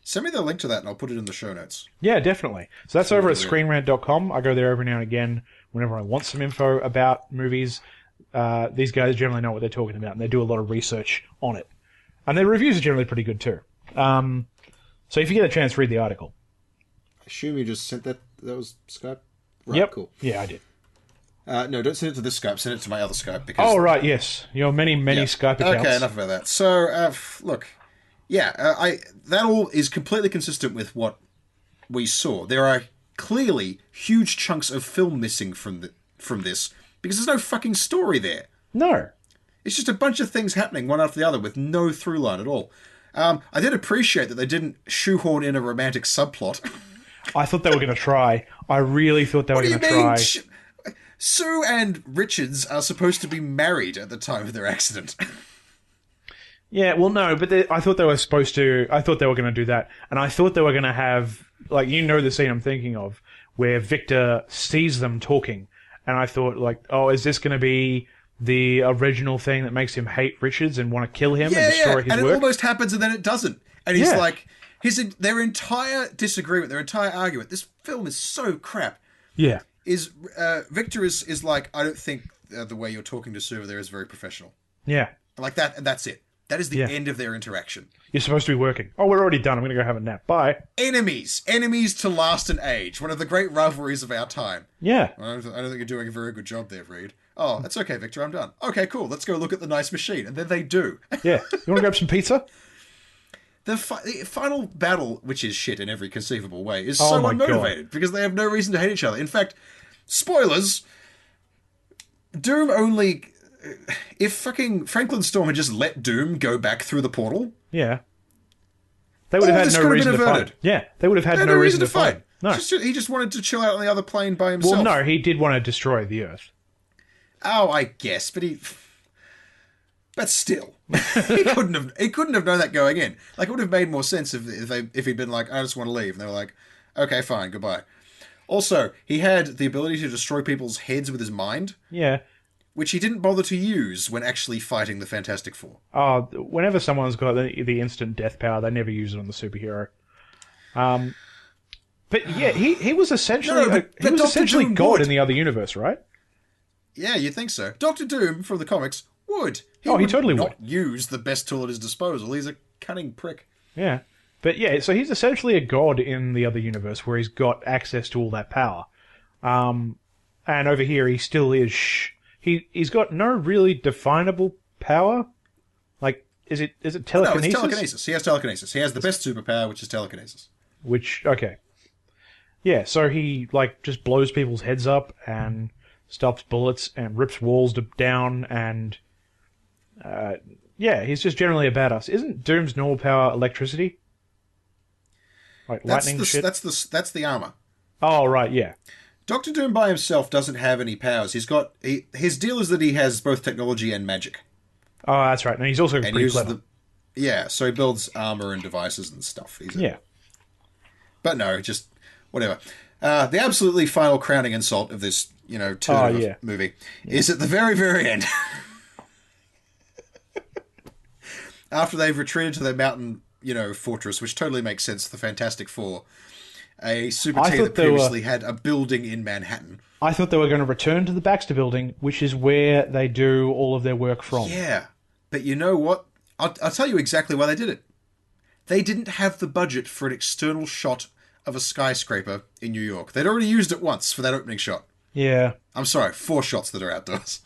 [SPEAKER 2] Send me the link to that and I'll put it in the show notes.
[SPEAKER 3] Yeah, definitely. So that's over at screenrant.com. I go there every now and again whenever I want some info about movies. These guys generally know what they're talking about and they do a lot of research on it. And their reviews are generally pretty good too. So if you get a chance, read the article.
[SPEAKER 2] I assume you just sent that. That was Skype? Right,
[SPEAKER 3] yep.
[SPEAKER 2] Cool.
[SPEAKER 3] Yeah, I did.
[SPEAKER 2] No, don't send it to this Skype. Send it to my other Skype. Because
[SPEAKER 3] oh, right, yes. Your many Skype accounts.
[SPEAKER 2] Okay, enough about that. So, look. Yeah, that all is completely consistent with what we saw. There are clearly huge chunks of film missing from this because there's no fucking story there.
[SPEAKER 3] No.
[SPEAKER 2] It's just a bunch of things happening one after the other with no through line at all. I did appreciate that they didn't shoehorn in a romantic subplot.
[SPEAKER 3] I thought they were going to try. I really thought they were going to try.
[SPEAKER 2] Sue and Richards are supposed to be married at the time of their accident.
[SPEAKER 3] Yeah, well, no, but I thought they were supposed to. I thought they were going to do that, and I thought they were going to have, like, you know, the scene I'm thinking of, where Victor sees them talking, and I thought, like, oh, is this going to be the original thing that makes him hate Richards and want to kill him and destroy his
[SPEAKER 2] and
[SPEAKER 3] work.
[SPEAKER 2] it almost happens and then it doesn't. And he's like, their entire disagreement, their entire argument, this film is so crap.
[SPEAKER 3] Yeah.
[SPEAKER 2] Victor is like, I don't think the way you're talking to Server there is very professional.
[SPEAKER 3] Yeah.
[SPEAKER 2] Like that, and that's it. That is the end of their interaction.
[SPEAKER 3] You're supposed to be working. Oh, we're already done. I'm going to go have a nap. Bye.
[SPEAKER 2] Enemies to last an age. One of the great rivalries of our time.
[SPEAKER 3] Yeah.
[SPEAKER 2] I don't think you're doing a very good job there, Reed. Oh, that's okay, Victor. I'm done. Okay, cool. Let's go look at the nice machine. And then they do.
[SPEAKER 3] Yeah. You want to grab some pizza?
[SPEAKER 2] The final battle, which is shit in every conceivable way, is so unmotivated because they have no reason to hate each other. In fact, spoilers, Doom only... If fucking Franklin Storm had just let Doom go back through the portal...
[SPEAKER 3] Yeah. They would have had no reason to fight. Yeah, they would have had no reason to fight. No.
[SPEAKER 2] He just wanted to chill out on the other plane by himself.
[SPEAKER 3] Well, no, he did want to destroy the Earth.
[SPEAKER 2] Oh, I guess, but but still, he couldn't have known that going in. Like, it would have made more sense if he'd been like, I just want to leave, and they were like, okay, fine, goodbye. Also, he had the ability to destroy people's heads with his mind.
[SPEAKER 3] Yeah.
[SPEAKER 2] Which he didn't bother to use when actually fighting the Fantastic Four.
[SPEAKER 3] Oh, whenever someone's got the instant death power, they never use it on the superhero. But yeah, he was essentially essentially God in the other universe, right?
[SPEAKER 2] Yeah, you'd think so. Doctor Doom from the comics would.
[SPEAKER 3] He totally
[SPEAKER 2] would.
[SPEAKER 3] would.
[SPEAKER 2] Use the best tool at his disposal. He's a cunning prick.
[SPEAKER 3] Yeah, but yeah, so he's essentially a god in the other universe where he's got access to all that power. And over here, he still is. He's got no really definable power. Like, is it telekinesis?
[SPEAKER 2] No, it's telekinesis. He has telekinesis. He has the best superpower, which is telekinesis.
[SPEAKER 3] Okay. Yeah, so he, like, just blows people's heads up and stops bullets and rips walls down and... he's just generally a badass. Isn't Doom's normal power electricity? Like, lightning shit?
[SPEAKER 2] That's the armor.
[SPEAKER 3] Oh, right, yeah.
[SPEAKER 2] Doctor Doom by himself doesn't have any powers. His deal is that he has both technology and magic.
[SPEAKER 3] Oh, that's right. And he's also pretty clever.
[SPEAKER 2] So he builds armor and devices and stuff. But no, just whatever. The absolutely final crowning insult of this, turn of a movie is at the very, very end. After they've retreated to their mountain, fortress, which totally makes sense. The Fantastic Four. A super team that previously had a building in Manhattan.
[SPEAKER 3] I thought they were going to return to the Baxter Building, which is where they do all of their work from.
[SPEAKER 2] Yeah, but you know what? I'll tell you exactly why they did it. They didn't have the budget for an external shot of a skyscraper in New York. They'd already used it once for that opening shot.
[SPEAKER 3] Yeah.
[SPEAKER 2] I'm sorry, 4 shots that are outdoors.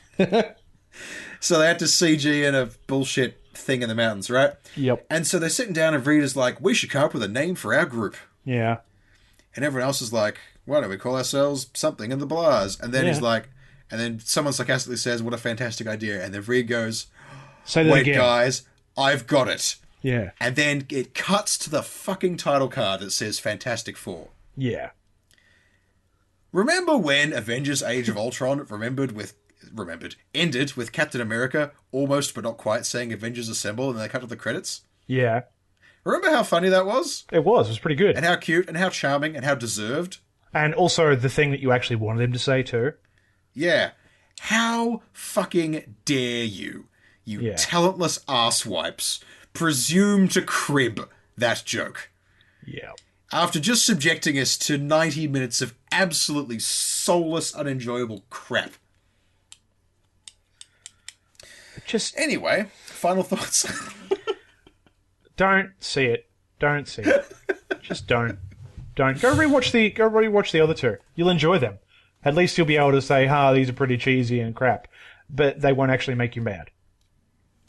[SPEAKER 2] So they had to CG in a bullshit thing in the mountains, right?
[SPEAKER 3] Yep.
[SPEAKER 2] And so they're sitting down and Rita's like, we should come up with a name for our group.
[SPEAKER 3] Yeah.
[SPEAKER 2] And everyone else is like, why don't we call ourselves something in the Blahs? And then he's like, and then someone sarcastically says, what a fantastic idea. And then Reed goes, wait, guys, I've got it.
[SPEAKER 3] Yeah.
[SPEAKER 2] And then it cuts to the fucking title card that says Fantastic Four.
[SPEAKER 3] Yeah.
[SPEAKER 2] Remember when Avengers Age of Ultron ended with Captain America almost but not quite saying Avengers Assemble and then they cut to the credits?
[SPEAKER 3] Yeah.
[SPEAKER 2] Remember how funny that was?
[SPEAKER 3] It was pretty good.
[SPEAKER 2] And how cute and how charming and how deserved.
[SPEAKER 3] And also the thing that you actually wanted him to say too.
[SPEAKER 2] Yeah. How fucking dare you talentless asswipes, presume to crib that joke.
[SPEAKER 3] Yeah.
[SPEAKER 2] After just subjecting us to 90 minutes of absolutely soulless, unenjoyable crap. Anyway, final thoughts.
[SPEAKER 3] Don't see it. Don't see it. Just don't. Don't. Go rewatch the other two. You'll enjoy them. At least you'll be able to say, these are pretty cheesy and crap. But they won't actually make you mad.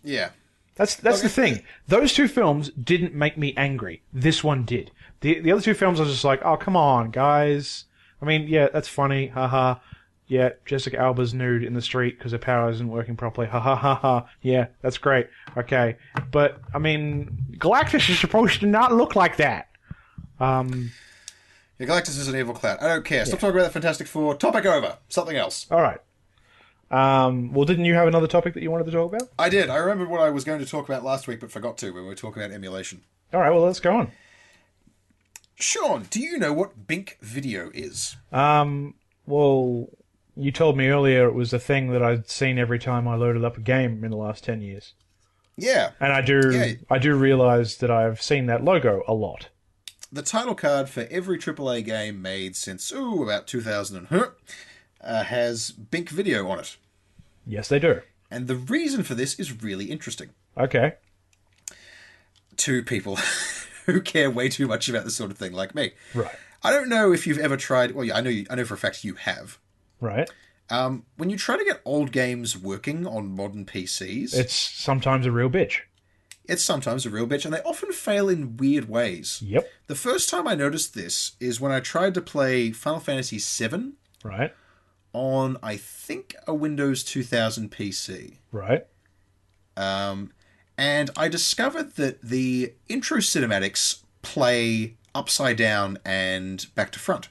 [SPEAKER 2] Yeah.
[SPEAKER 3] That's the thing. Those two films didn't make me angry. This one did. The other two films I was just like, oh, come on, guys. I mean, yeah, that's funny. Haha. Yeah, Jessica Alba's nude in the street because her power isn't working properly. Ha ha ha ha. Yeah, that's great. Okay. But, I mean, Galactus is supposed to not look like that.
[SPEAKER 2] Galactus is an evil clown. I don't care. Stop talking about the Fantastic Four. Topic over. Something else.
[SPEAKER 3] All right. Well, didn't you have another topic that you wanted to talk about?
[SPEAKER 2] I did. I remembered what I was going to talk about last week but forgot to when we were talking about emulation.
[SPEAKER 3] All right, well, let's go on.
[SPEAKER 2] Sean, do you know what Bink Video is?
[SPEAKER 3] Well, you told me earlier it was a thing that I'd seen every time I loaded up a game in the last 10 years.
[SPEAKER 2] Yeah.
[SPEAKER 3] And I do realize that I've seen that logo a lot.
[SPEAKER 2] The title card for every AAA game made since, about 2000 has Bink Video on it.
[SPEAKER 3] Yes, they do.
[SPEAKER 2] And the reason for this is really interesting.
[SPEAKER 3] Okay.
[SPEAKER 2] To people who care way too much about this sort of thing, like me.
[SPEAKER 3] Right.
[SPEAKER 2] I don't know if you've ever tried... Well, yeah, I know for a fact you have.
[SPEAKER 3] Right.
[SPEAKER 2] When you try to get old games working on modern PCs...
[SPEAKER 3] It's sometimes a real bitch.
[SPEAKER 2] It's sometimes a real bitch, and they often fail in weird ways.
[SPEAKER 3] Yep.
[SPEAKER 2] The first time I noticed this is when I tried to play Final Fantasy VII...
[SPEAKER 3] Right.
[SPEAKER 2] On, I think, a Windows 2000 PC.
[SPEAKER 3] Right.
[SPEAKER 2] And I discovered that the intro cinematics play upside down and back to front.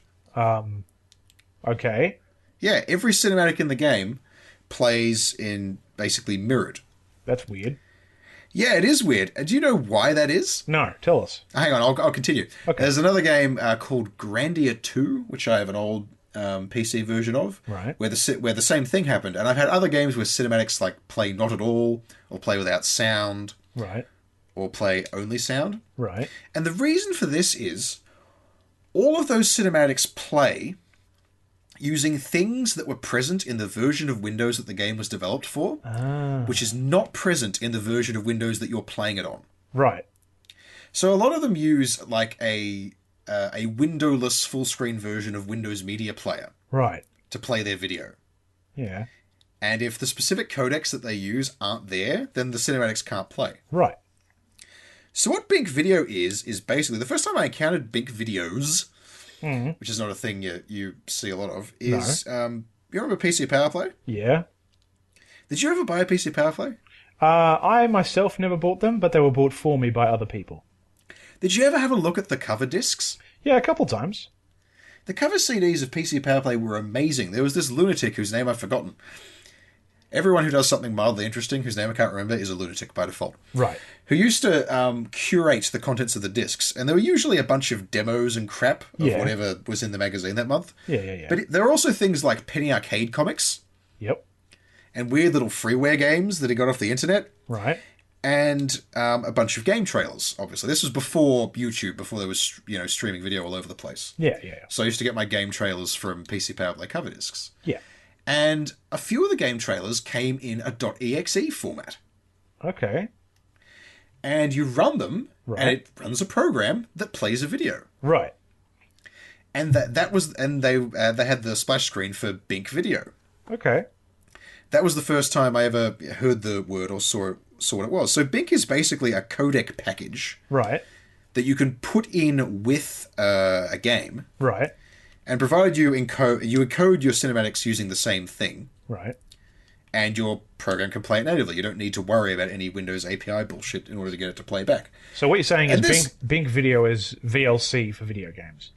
[SPEAKER 3] Okay.
[SPEAKER 2] Yeah, every cinematic in the game plays in basically mirrored.
[SPEAKER 3] That's weird.
[SPEAKER 2] Yeah, it is weird. Do you know why that is?
[SPEAKER 3] No, tell us.
[SPEAKER 2] Hang on, I'll continue.
[SPEAKER 3] Okay.
[SPEAKER 2] There's another game called Grandia 2, which I have an old PC version of,
[SPEAKER 3] right?
[SPEAKER 2] Where the same thing happened, and I've had other games where cinematics like play not at all, or play without sound,
[SPEAKER 3] right?
[SPEAKER 2] Or play only sound,
[SPEAKER 3] right?
[SPEAKER 2] And the reason for this is all of those cinematics play using things that were present in the version of Windows that the game was developed for, which is not present in the version of Windows that you're playing it on.
[SPEAKER 3] Right.
[SPEAKER 2] So a lot of them use like a windowless full-screen version of Windows Media Player.
[SPEAKER 3] Right.
[SPEAKER 2] To play their video.
[SPEAKER 3] Yeah.
[SPEAKER 2] And if the specific codecs that they use aren't there, then the cinematics can't play.
[SPEAKER 3] Right.
[SPEAKER 2] So what Bink Video is basically... The first time I encountered Bink Videos, which is not a thing you see a lot of, is... No. You remember PC Power Play?
[SPEAKER 3] Yeah.
[SPEAKER 2] Did you ever buy a PC Power Play?
[SPEAKER 3] I myself never bought them, but they were bought for me by other people.
[SPEAKER 2] Did you ever have a look at the cover discs?
[SPEAKER 3] Yeah, a couple times.
[SPEAKER 2] The cover CDs of PC Power Play were amazing. There was this lunatic whose name I've forgotten. Everyone who does something mildly interesting, whose name I can't remember, is a lunatic by default.
[SPEAKER 3] Right.
[SPEAKER 2] Who used to curate the contents of the discs. And there were usually a bunch of demos and crap of whatever was in the magazine that month.
[SPEAKER 3] Yeah.
[SPEAKER 2] But there were also things like penny arcade comics.
[SPEAKER 3] Yep.
[SPEAKER 2] And weird little freeware games that he got off the internet.
[SPEAKER 3] Right.
[SPEAKER 2] And a bunch of game trailers, obviously. This was before YouTube, before there was, streaming video all over the place.
[SPEAKER 3] Yeah.
[SPEAKER 2] So I used to get my game trailers from PC Power Play cover discs.
[SPEAKER 3] Yeah.
[SPEAKER 2] And a few of the game trailers came in a .exe format.
[SPEAKER 3] Okay.
[SPEAKER 2] And you run them,
[SPEAKER 3] right.
[SPEAKER 2] And it runs a program that plays a video.
[SPEAKER 3] Right.
[SPEAKER 2] And that was, and they had the splash screen for Bink Video.
[SPEAKER 3] Okay.
[SPEAKER 2] That was the first time I ever heard the word or saw what it was. So Bink is basically a codec package,
[SPEAKER 3] right,
[SPEAKER 2] that you can put in with a game,
[SPEAKER 3] right,
[SPEAKER 2] and provided you encode your cinematics using the same thing,
[SPEAKER 3] right,
[SPEAKER 2] and your program can play it natively. You don't need to worry about any Windows API bullshit in order to get it to play back.
[SPEAKER 3] So what you're saying is Bink Video is VLC for video games.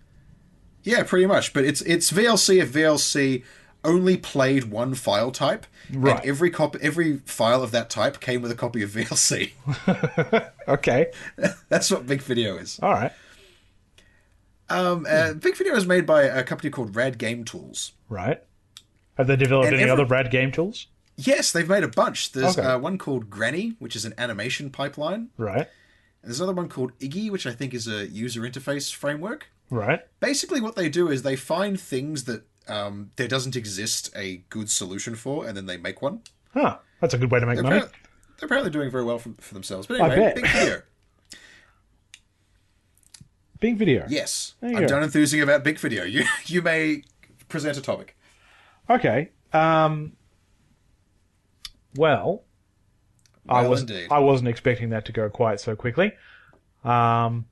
[SPEAKER 3] Yeah,
[SPEAKER 2] pretty much. But it's VLC if VLC only played one file type,
[SPEAKER 3] right.
[SPEAKER 2] And every file of that type came with a copy of VLC.
[SPEAKER 3] Okay.
[SPEAKER 2] That's what Bink Video is.
[SPEAKER 3] All right.
[SPEAKER 2] Bink Video is made by a company called Rad Game Tools.
[SPEAKER 3] Right. Have they developed any other Rad Game Tools?
[SPEAKER 2] Yes, they've made a bunch. There's one called Granny, which is an animation pipeline.
[SPEAKER 3] Right.
[SPEAKER 2] And there's another one called Iggy, which I think is a user interface framework.
[SPEAKER 3] Right.
[SPEAKER 2] Basically what they do is they find things that there doesn't exist a good solution for, and then they make one.
[SPEAKER 3] Huh. That's a good way to make money.
[SPEAKER 2] They're apparently doing very well for themselves. But anyway, Bink Video.
[SPEAKER 3] Bink Video.
[SPEAKER 2] Yes. I'm done enthusing about Bink Video. You may present a topic.
[SPEAKER 3] Okay. Well, I wasn't expecting that to go quite so quickly. Bother.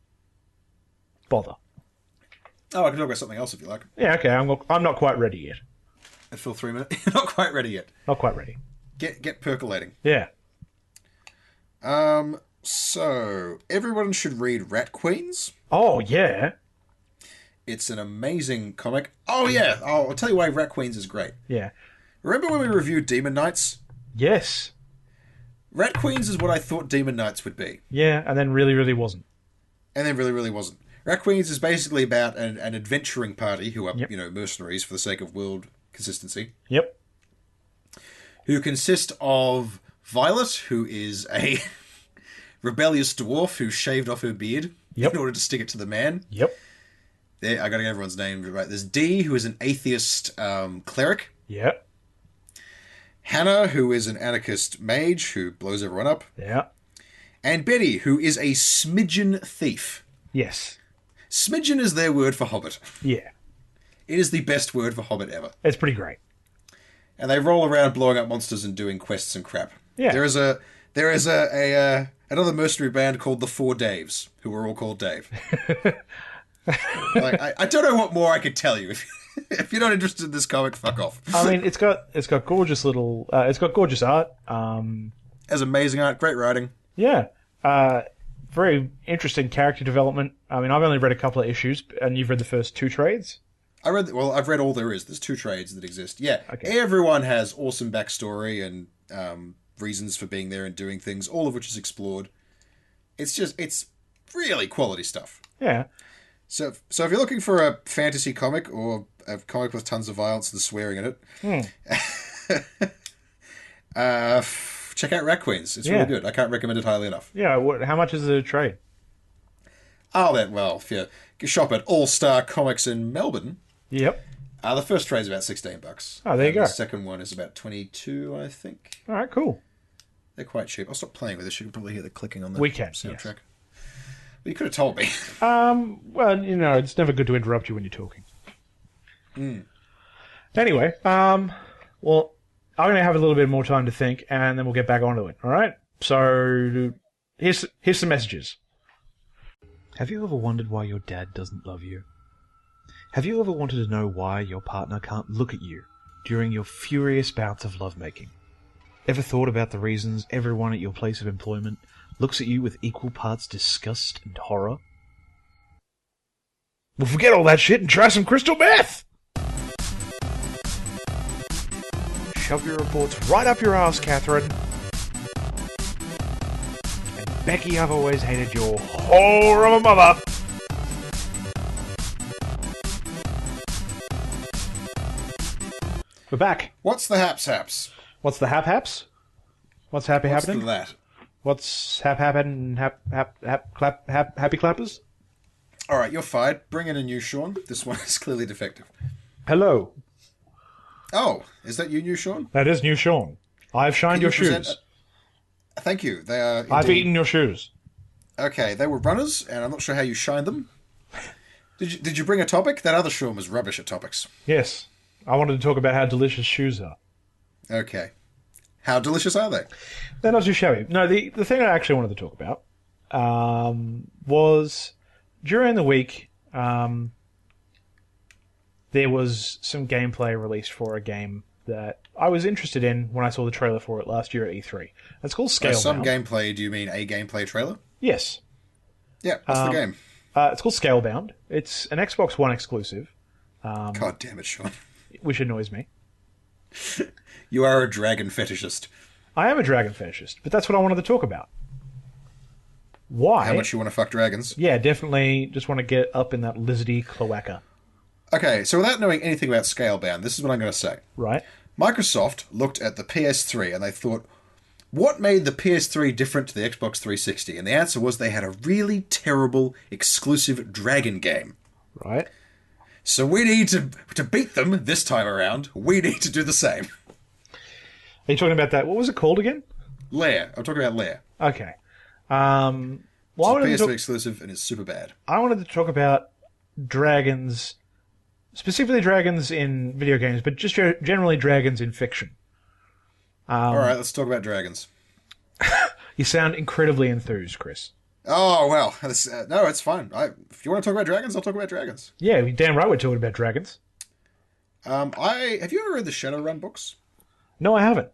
[SPEAKER 2] Oh, I can talk about something else if you like.
[SPEAKER 3] Yeah, okay. I'm not quite ready yet.
[SPEAKER 2] At full 3 minutes? You're not quite ready yet.
[SPEAKER 3] Not quite ready.
[SPEAKER 2] Get percolating.
[SPEAKER 3] Yeah.
[SPEAKER 2] So, everyone should read Rat Queens.
[SPEAKER 3] Oh, yeah.
[SPEAKER 2] It's an amazing comic. Oh, yeah. I'll tell you why Rat Queens is great.
[SPEAKER 3] Yeah.
[SPEAKER 2] Remember when we reviewed Demon Knights?
[SPEAKER 3] Yes.
[SPEAKER 2] Rat Queens is what I thought Demon Knights would be.
[SPEAKER 3] Yeah, and then really, really wasn't.
[SPEAKER 2] And then really, really wasn't. Rat Queens is basically about an adventuring party who are, mercenaries for the sake of world consistency.
[SPEAKER 3] Yep.
[SPEAKER 2] Who consist of Violet, who is a rebellious dwarf who shaved off her beard in order to stick it to the man.
[SPEAKER 3] Yep.
[SPEAKER 2] There, I gotta get everyone's name right. There's Dee, who is an atheist cleric.
[SPEAKER 3] Yep.
[SPEAKER 2] Hannah, who is an anarchist mage who blows everyone up.
[SPEAKER 3] Yeah.
[SPEAKER 2] And Betty, who is a smidgen thief.
[SPEAKER 3] Yes.
[SPEAKER 2] Smidgen is their word for hobbit.
[SPEAKER 3] Yeah.
[SPEAKER 2] It is the best word for hobbit ever.
[SPEAKER 3] It's pretty great.
[SPEAKER 2] And they roll around blowing up monsters and doing quests and crap.
[SPEAKER 3] Yeah.
[SPEAKER 2] There is another mercenary band called the Four Daves, who are all called Dave. I don't know what more I could tell you. If you're not interested in this comic, fuck off.
[SPEAKER 3] I mean, it's got gorgeous little, it's got gorgeous art.
[SPEAKER 2] Has amazing art, great writing.
[SPEAKER 3] Yeah. Very interesting character development. I mean, I've only read a couple of issues, and you've read the first 2 trades?
[SPEAKER 2] I've read all there is. There's 2 trades that exist. Yeah.
[SPEAKER 3] Okay.
[SPEAKER 2] Everyone has awesome backstory and reasons for being there and doing things, all of which is explored. It's really quality stuff.
[SPEAKER 3] Yeah.
[SPEAKER 2] So if you're looking for a fantasy comic or a comic with tons of violence and swearing in it, check out Rat Queens. It's really good. I can't recommend it highly enough.
[SPEAKER 3] Yeah. How much is the trade?
[SPEAKER 2] Oh, if you shop at All Star Comics in Melbourne.
[SPEAKER 3] Yep.
[SPEAKER 2] The first trade's about $16.
[SPEAKER 3] Oh, there you go.
[SPEAKER 2] The second one is about $22, I think.
[SPEAKER 3] All right, cool.
[SPEAKER 2] They're quite cheap. I'll stop playing with this. You can probably hear the clicking on the soundtrack. Yes. Well, you could have told me.
[SPEAKER 3] Well, it's never good to interrupt you when you're talking. Anyway, well, I'm going to have a little bit more time to think, and then we'll get back onto it, all right? So, here's some messages. Have you ever wondered why your dad doesn't love you? Have you ever wanted to know why your partner can't look at you during your furious bouts of lovemaking? Ever thought about the reasons everyone at your place of employment looks at you with equal parts disgust and horror? Well, forget all that shit and try some crystal meth! Shove your reports right up your ass, Catherine. And Becky, I've always hated your whore of a mother. We're back.
[SPEAKER 2] What's the haps?
[SPEAKER 3] What's the hap-haps? What's happening?
[SPEAKER 2] What's that?
[SPEAKER 3] What's happening? Happy clappers?
[SPEAKER 2] All right, you're fired. Bring in a new Sean. This one is clearly defective.
[SPEAKER 3] Hello.
[SPEAKER 2] Oh, is that you, new Sean?
[SPEAKER 3] That is new Sean. I've shined your shoes.
[SPEAKER 2] Thank you. They are. Indeed.
[SPEAKER 3] I've eaten your shoes.
[SPEAKER 2] Okay, they were runners, and I'm not sure how you shined them. Did you bring a topic? That other Sean was rubbish at topics.
[SPEAKER 3] Yes. I wanted to talk about how delicious shoes are.
[SPEAKER 2] Okay. How delicious are they?
[SPEAKER 3] They're not too shabby. No, the thing I actually wanted to talk about was during the week there was some gameplay released for a game that I was interested in when I saw the trailer for it last year at E3. It's called Scalebound.
[SPEAKER 2] By some gameplay, do you mean a gameplay trailer?
[SPEAKER 3] Yes.
[SPEAKER 2] Yeah, what's the game?
[SPEAKER 3] It's called Scalebound. It's an Xbox One exclusive.
[SPEAKER 2] God damn it, Sean.
[SPEAKER 3] Which annoys me.
[SPEAKER 2] You are a dragon fetishist.
[SPEAKER 3] I am a dragon fetishist, but that's what I wanted to talk about. Why?
[SPEAKER 2] How much you want to fuck dragons?
[SPEAKER 3] Yeah, definitely just want to get up in that lizardy cloaca.
[SPEAKER 2] Okay, so without knowing anything about Scalebound, this is what I'm going to say.
[SPEAKER 3] Right.
[SPEAKER 2] Microsoft looked at the PS3 and they thought, what made the PS3 different to the Xbox 360? And the answer was they had a really terrible exclusive dragon game.
[SPEAKER 3] Right.
[SPEAKER 2] So we need to beat them this time around. We need to do the same.
[SPEAKER 3] Are you talking about that? What was it called again?
[SPEAKER 2] Lair. I'm talking about Lair.
[SPEAKER 3] Okay.
[SPEAKER 2] It's a PS3 exclusive and it's super bad.
[SPEAKER 3] I wanted to talk about dragons, specifically dragons in video games, but just generally dragons in fiction.
[SPEAKER 2] All right, let's talk about dragons.
[SPEAKER 3] You sound incredibly enthused, Chris.
[SPEAKER 2] Oh, well, no, it's fine. If you want to talk about dragons, I'll talk about dragons.
[SPEAKER 3] Yeah, you're damn right we're talking about dragons.
[SPEAKER 2] Have you ever read the Shadowrun books?
[SPEAKER 3] No, I haven't.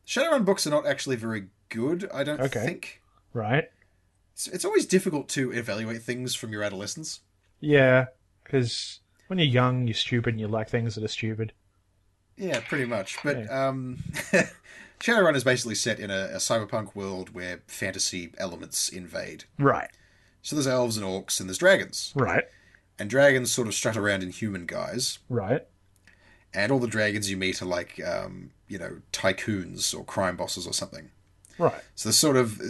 [SPEAKER 2] Shadowrun books are not actually very good, I don't think.
[SPEAKER 3] Right.
[SPEAKER 2] It's always difficult to evaluate things from your adolescence.
[SPEAKER 3] Yeah, because when you're young, you're stupid and you like things that are stupid.
[SPEAKER 2] Yeah, pretty much. But Shadowrun is basically set in a cyberpunk world where fantasy elements invade.
[SPEAKER 3] Right.
[SPEAKER 2] So there's elves and orcs and there's dragons.
[SPEAKER 3] Right.
[SPEAKER 2] and dragons sort of strut around in human guise.
[SPEAKER 3] Right.
[SPEAKER 2] And all the dragons you meet are like, tycoons or crime bosses or something.
[SPEAKER 3] Right.
[SPEAKER 2] So they're sort of...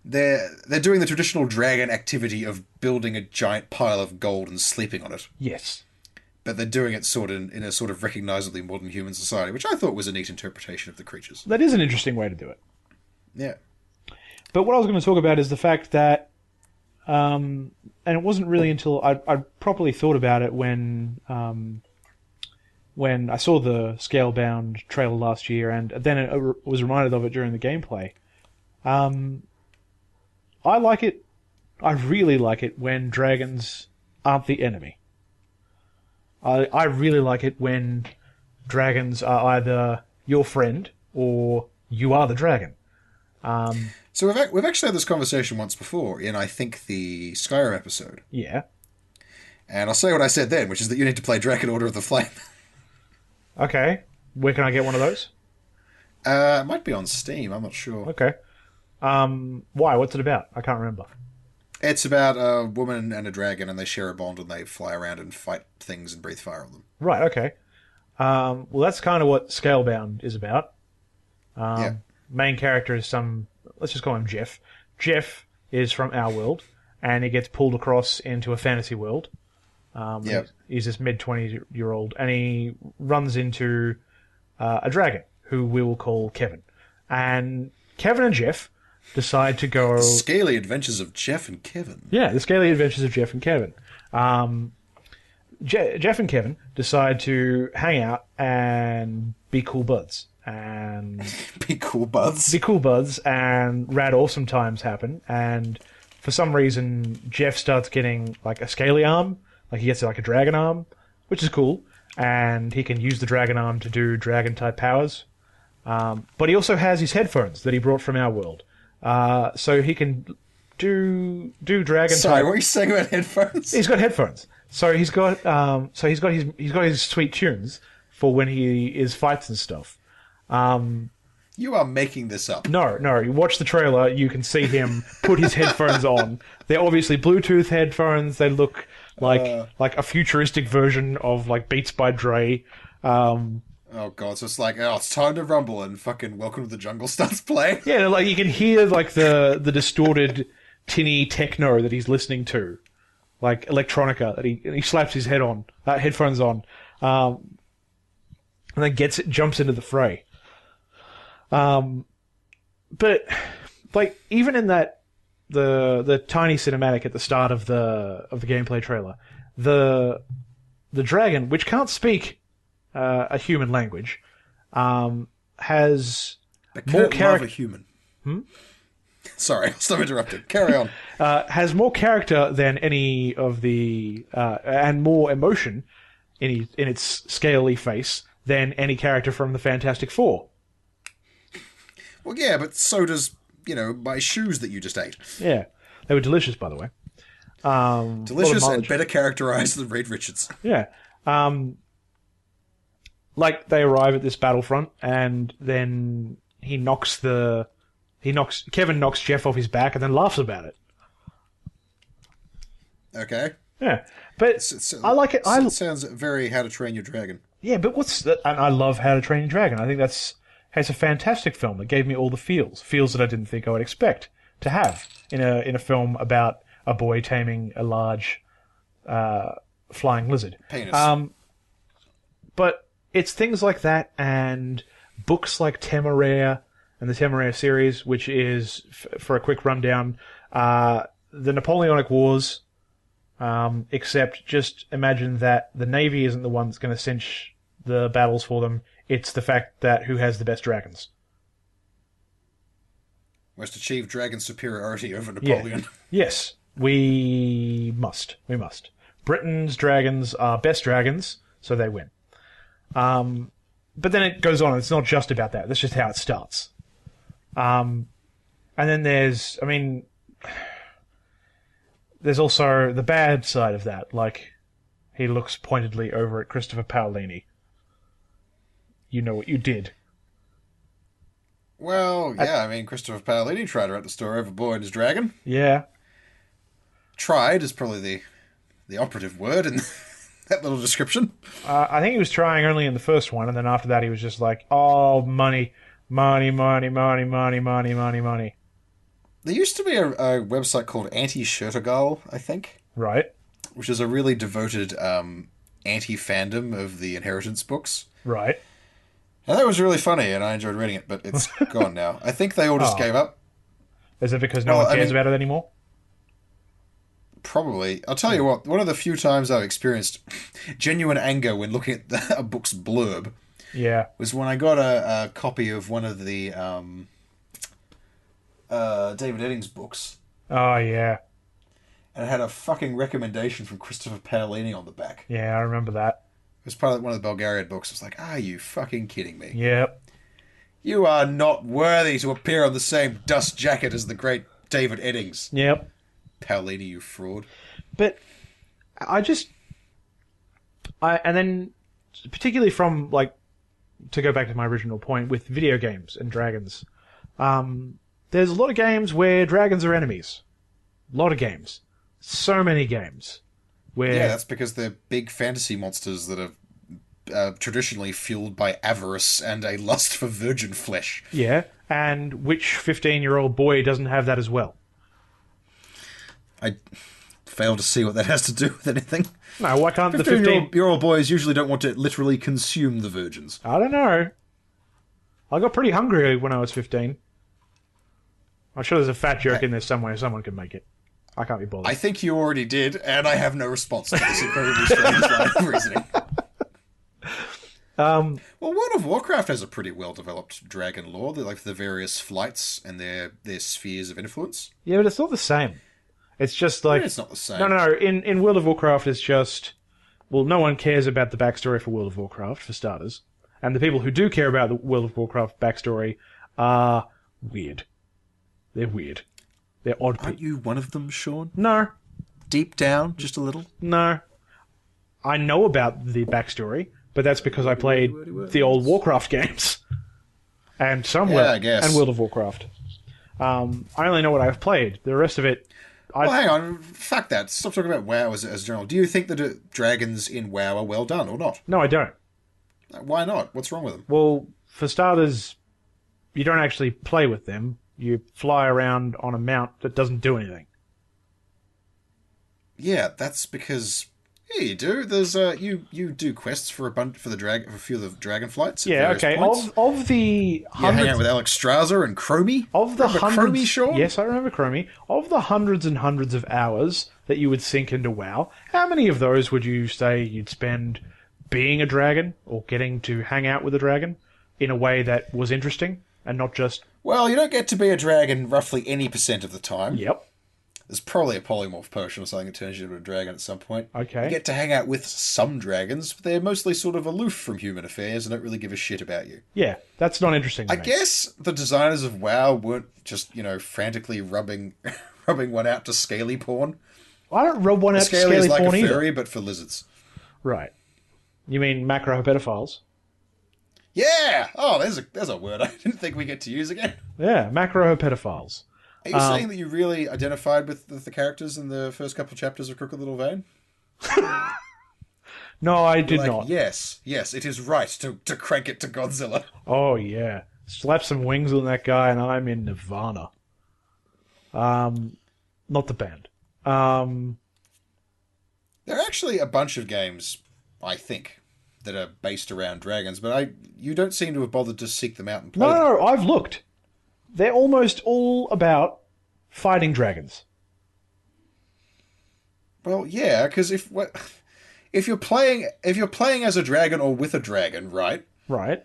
[SPEAKER 2] They're doing the traditional dragon activity of building a giant pile of gold and sleeping on it.
[SPEAKER 3] Yes.
[SPEAKER 2] But they're doing it sort of in a sort of recognizably modern human society, which I thought was a neat interpretation of the creatures.
[SPEAKER 3] That is an interesting way to do it.
[SPEAKER 2] Yeah.
[SPEAKER 3] But what I was going to talk about is the fact that, and it wasn't really until I properly thought about it when I saw the Scalebound trailer last year, and then I was reminded of it during the gameplay. I like it. I really like it when dragons aren't the enemy. I really like it when dragons are either your friend or you are the dragon.
[SPEAKER 2] So we've actually had this conversation once before in, I think, the Skyrim episode.
[SPEAKER 3] Yeah.
[SPEAKER 2] And I'll say what I said then, which is that you need to play Dragon Order of the Flame.
[SPEAKER 3] Okay. Where can I get one of those?
[SPEAKER 2] It might be on Steam, I'm not sure.
[SPEAKER 3] Okay. Why? What's it about? I can't remember.
[SPEAKER 2] It's about a woman and a dragon, and they share a bond, and they fly around and fight things and breathe fire on them.
[SPEAKER 3] Right, okay. Well, that's kind of what Scalebound is about.
[SPEAKER 2] Yeah.
[SPEAKER 3] Main character is let's just call him Jeff. Jeff is from our world, and he gets pulled across into a fantasy world. He's this mid-20-year-old, and he runs into a dragon, who we will call Kevin. And Kevin and Jeff decide to go...
[SPEAKER 2] The Scaly Adventures of Jeff and Kevin.
[SPEAKER 3] Yeah, the Scaly Adventures of Jeff and Kevin. Jeff and Kevin decide to hang out and be cool buds. And
[SPEAKER 2] Be cool buds,
[SPEAKER 3] and rad awesome times happen. And for some reason, Jeff starts getting like a scaly arm. Like he gets like a dragon arm, which is cool. And he can use the dragon arm to do dragon-type powers. But he also has his headphones that he brought from our world. So he can do dragon.
[SPEAKER 2] Sorry, what are you saying about headphones?
[SPEAKER 3] He's got headphones. So he's got his sweet tunes for when he is fights and stuff.
[SPEAKER 2] You are making this up.
[SPEAKER 3] No. You watch the trailer, you can see him put his headphones on. They're obviously Bluetooth headphones. They look like a futuristic version of like Beats by Dre.
[SPEAKER 2] Oh god, so it's like, it's time to rumble, and fucking Welcome to the Jungle starts playing.
[SPEAKER 3] Yeah, like you can hear like the distorted tinny techno that he's listening to, like electronica that he slaps his headphones on, and then jumps into the fray. But like even in that the tiny cinematic at the start of the gameplay trailer, the dragon, which can't speak a human language, has more character.
[SPEAKER 2] A human. Sorry, stop interrupting. Carry on.
[SPEAKER 3] Has more character than any of the and more emotion in its scaly face than any character from the Fantastic Four.
[SPEAKER 2] Well, yeah, but so does my shoes that you just ate.
[SPEAKER 3] Yeah, they were delicious, by the way.
[SPEAKER 2] Delicious and better characterized than Reed Richards.
[SPEAKER 3] Yeah. Like they arrive at this battlefront, and then Kevin knocks Jeff off his back, and then laughs about it.
[SPEAKER 2] Okay.
[SPEAKER 3] Yeah, but I like it.
[SPEAKER 2] It sounds very How to Train Your Dragon.
[SPEAKER 3] Yeah, but and I love How to Train Your Dragon. I think it's a fantastic film that gave me all the feels that I didn't think I would expect to have in a film about a boy taming a large flying lizard.
[SPEAKER 2] Penis.
[SPEAKER 3] But it's things like that and books like Temeraire and the Temeraire series, which is, for a quick rundown, the Napoleonic Wars, except just imagine that the Navy isn't the one that's going to cinch the battles for them. It's the fact that who has the best dragons.
[SPEAKER 2] Must achieve dragon superiority over Napoleon.
[SPEAKER 3] Yeah. Yes, we must. Britain's dragons are best dragons, so they win. But then it goes on. It's not just about that. That's just how it starts. And then there's also the bad side of that. Like, he looks pointedly over at Christopher Paolini. You know what you did.
[SPEAKER 2] Well, yeah, Christopher Paolini tried to write the story of a boy and his dragon.
[SPEAKER 3] Yeah.
[SPEAKER 2] Tried is probably the operative word in that little description.
[SPEAKER 3] I think he was trying only in the first one, and then after that he was just like, oh, money, money, money, money, money, money, money, money.
[SPEAKER 2] There used to be a website called Anti-Shirtagal, I think.
[SPEAKER 3] Right.
[SPEAKER 2] Which is a really devoted anti-fandom of the Inheritance books.
[SPEAKER 3] Right.
[SPEAKER 2] And that was really funny, and I enjoyed reading it, but it's gone now. I think they all just gave up.
[SPEAKER 3] Is it because no one cares about it anymore?
[SPEAKER 2] Probably. I'll tell you what, one of the few times I've experienced genuine anger when looking at a book's blurb was when I got a copy of one of the David Eddings books.
[SPEAKER 3] Oh, yeah.
[SPEAKER 2] And it had a fucking recommendation from Christopher Paolini on the back.
[SPEAKER 3] Yeah, I remember that.
[SPEAKER 2] It was part of one of the Bulgarian books. It was like, are you fucking kidding me?
[SPEAKER 3] Yep.
[SPEAKER 2] You are not worthy to appear on the same dust jacket as the great David Eddings.
[SPEAKER 3] Yep.
[SPEAKER 2] Paolini, you fraud.
[SPEAKER 3] But and then particularly from, like, to go back to my original point with video games and dragons, there's a lot of games where dragons are enemies. A lot of games. So many games.
[SPEAKER 2] Yeah, that's because they're big fantasy monsters that are traditionally fueled by avarice and a lust for virgin flesh.
[SPEAKER 3] Yeah, and which 15-year-old boy doesn't have that as well?
[SPEAKER 2] I fail to see what that has to do with anything.
[SPEAKER 3] No, why can't the
[SPEAKER 2] 15-year-old boys usually don't want to literally consume the virgins?
[SPEAKER 3] I don't know. I got pretty hungry when I was 15. I'm sure there's a fat joke in there somewhere. Someone can make it. I can't be bothered.
[SPEAKER 2] I think you already did, and I have no response to this incredibly strange line of reasoning. Well, World of Warcraft has a pretty well-developed dragon lore, like the various flights and their spheres of influence.
[SPEAKER 3] Yeah, but it's not the same. It's just like...
[SPEAKER 2] It's not the same.
[SPEAKER 3] No. In World of Warcraft, it's just... Well, no one cares about the backstory for World of Warcraft, for starters. And the people who do care about the World of Warcraft backstory are weird. They're weird. They're odd people.
[SPEAKER 2] Aren't you one of them, Sean?
[SPEAKER 3] No.
[SPEAKER 2] Deep down, just a little?
[SPEAKER 3] No. I know about the backstory, but that's because I played the old Warcraft games. And
[SPEAKER 2] I guess.
[SPEAKER 3] And World of Warcraft. I only know what I've played. The rest of it...
[SPEAKER 2] Well, hang on. Fuck that. Stop talking about WoW as general. Do you think that dragons in WoW are well done or not?
[SPEAKER 3] No, I don't.
[SPEAKER 2] Why not? What's wrong with them?
[SPEAKER 3] Well, for starters, you don't actually play with them. You fly around on a mount that doesn't do anything.
[SPEAKER 2] Yeah, that's because you do. There's you do quests for a few of the dragon flights.
[SPEAKER 3] Yeah, okay. Of the
[SPEAKER 2] hundreds, you hang out with Alex Strasser and Chromie.
[SPEAKER 3] Of the hundreds,
[SPEAKER 2] Chromie, Sean?
[SPEAKER 3] Yes, I remember Chromie. Of the hundreds and hundreds of hours that you would sink into WoW, how many of those would you say you'd spend being a dragon or getting to hang out with a dragon in a way that was interesting and not just...
[SPEAKER 2] Well, you don't get to be a dragon roughly any % of the time.
[SPEAKER 3] Yep.
[SPEAKER 2] There's probably a polymorph potion or something that turns you into a dragon at some point.
[SPEAKER 3] Okay.
[SPEAKER 2] You get to hang out with some dragons, but they're mostly sort of aloof from human affairs and don't really give a shit about you.
[SPEAKER 3] Yeah, that's not interesting to me.
[SPEAKER 2] I guess the designers of WoW weren't just, frantically rubbing one out to scaly porn.
[SPEAKER 3] I don't rub one out to scaly porn either.
[SPEAKER 2] Scaly is like a furry, but for lizards.
[SPEAKER 3] Right. You mean macro-pedophiles?
[SPEAKER 2] Yeah! Oh, there's a word I didn't think we get to use again.
[SPEAKER 3] Yeah, macro-pedophiles.
[SPEAKER 2] Are you saying that you really identified with the characters in the first couple of chapters of Crooked Little Vein?
[SPEAKER 3] No, I did not.
[SPEAKER 2] Yes, it is right to crank it to Godzilla.
[SPEAKER 3] Oh, yeah. Slap some wings on that guy and I'm in Nirvana. Not the band.
[SPEAKER 2] There are actually a bunch of games, I think, that are based around dragons, but you don't seem to have bothered to seek them out and play them.
[SPEAKER 3] No, I've looked. They're almost all about fighting dragons.
[SPEAKER 2] Well, yeah, because if you're playing as a dragon or with a dragon, right?
[SPEAKER 3] Right.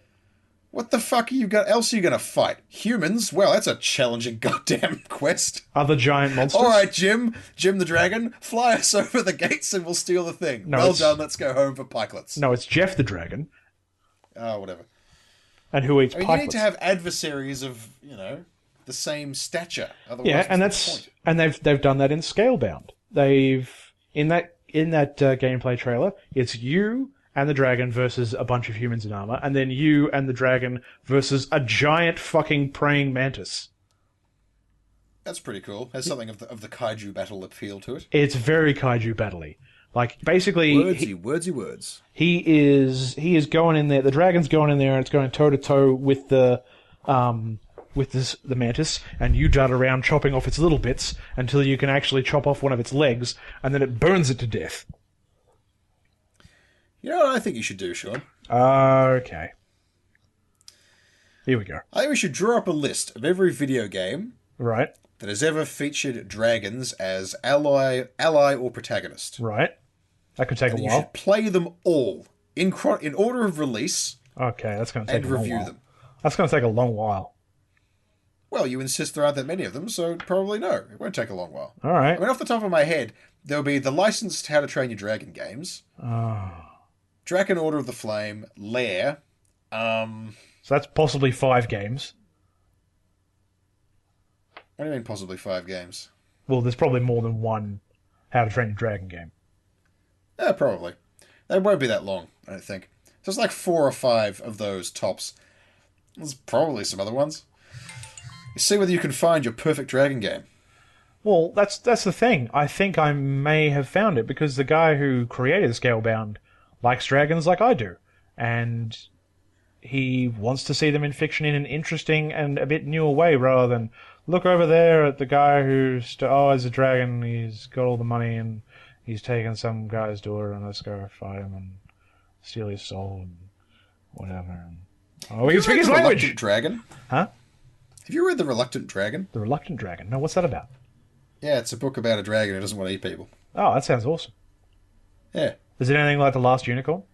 [SPEAKER 2] What the fuck else are you gonna fight? Humans? Well, that's a challenging goddamn quest.
[SPEAKER 3] Other giant monsters?
[SPEAKER 2] Alright, Jim the dragon, fly us over the gates and we'll steal the thing. No, well done, let's go home for pikelets.
[SPEAKER 3] No, it's Jeff the dragon.
[SPEAKER 2] Oh, whatever.
[SPEAKER 3] And who eats pikelets.
[SPEAKER 2] You need to have adversaries of, the same stature. Otherwise,
[SPEAKER 3] yeah, and they've done that in Scalebound. In that gameplay trailer, it's you and the dragon versus a bunch of humans in armor, and then you and the dragon versus a giant fucking praying mantis.
[SPEAKER 2] That's pretty cool. Has something of the kaiju battle appeal to it.
[SPEAKER 3] It's very kaiju battle-y. Like, basically...
[SPEAKER 2] Wordsy words.
[SPEAKER 3] He is going in there, the dragon's going in there, and it's going toe-to-toe with the mantis, and you dart around chopping off its little bits until you can actually chop off one of its legs, and then it burns it to death.
[SPEAKER 2] You know what I think you should do, Sean?
[SPEAKER 3] Okay. Here we go.
[SPEAKER 2] I think we should draw up a list of every video game
[SPEAKER 3] Right.
[SPEAKER 2] that has ever featured dragons as ally or protagonist.
[SPEAKER 3] Right. That could take a
[SPEAKER 2] You
[SPEAKER 3] while.
[SPEAKER 2] should play them all in order of release.
[SPEAKER 3] Okay, that's going to take
[SPEAKER 2] and
[SPEAKER 3] a long
[SPEAKER 2] review
[SPEAKER 3] while.
[SPEAKER 2] them.
[SPEAKER 3] That's going to take a long while.
[SPEAKER 2] Well, you insist there aren't that many of them, so probably no. It won't take a long while.
[SPEAKER 3] All right.
[SPEAKER 2] I mean, off the top of my head, there'll be the licensed How to Train Your Dragon games. Dragon Order of the Flame, Lair.
[SPEAKER 3] So that's possibly 5 games.
[SPEAKER 2] What do you mean possibly 5 games?
[SPEAKER 3] Well, there's probably more than one How to Train Your Dragon game.
[SPEAKER 2] Yeah, probably. They won't be that long, I don't think. There's like 4 or 5 of those tops. There's probably some other ones. You see whether you can find your perfect dragon game.
[SPEAKER 3] Well, that's the thing. I think I may have found it because the guy who created Scalebound likes dragons like I do. And he wants to see them in fiction in an interesting and a bit newer way rather than look over there at the guy who's, he's a dragon, he's got all the money and he's taken some guy's daughter and let's go fight him and steal his soul and whatever. And, we can speak his language!
[SPEAKER 2] Reluctant Dragon?
[SPEAKER 3] Huh?
[SPEAKER 2] Have you read The Reluctant Dragon?
[SPEAKER 3] The Reluctant Dragon? No, what's that about?
[SPEAKER 2] Yeah, it's a book about a dragon who doesn't want to eat people.
[SPEAKER 3] Oh, that sounds awesome.
[SPEAKER 2] Yeah.
[SPEAKER 3] Is it anything like The Last Unicorn?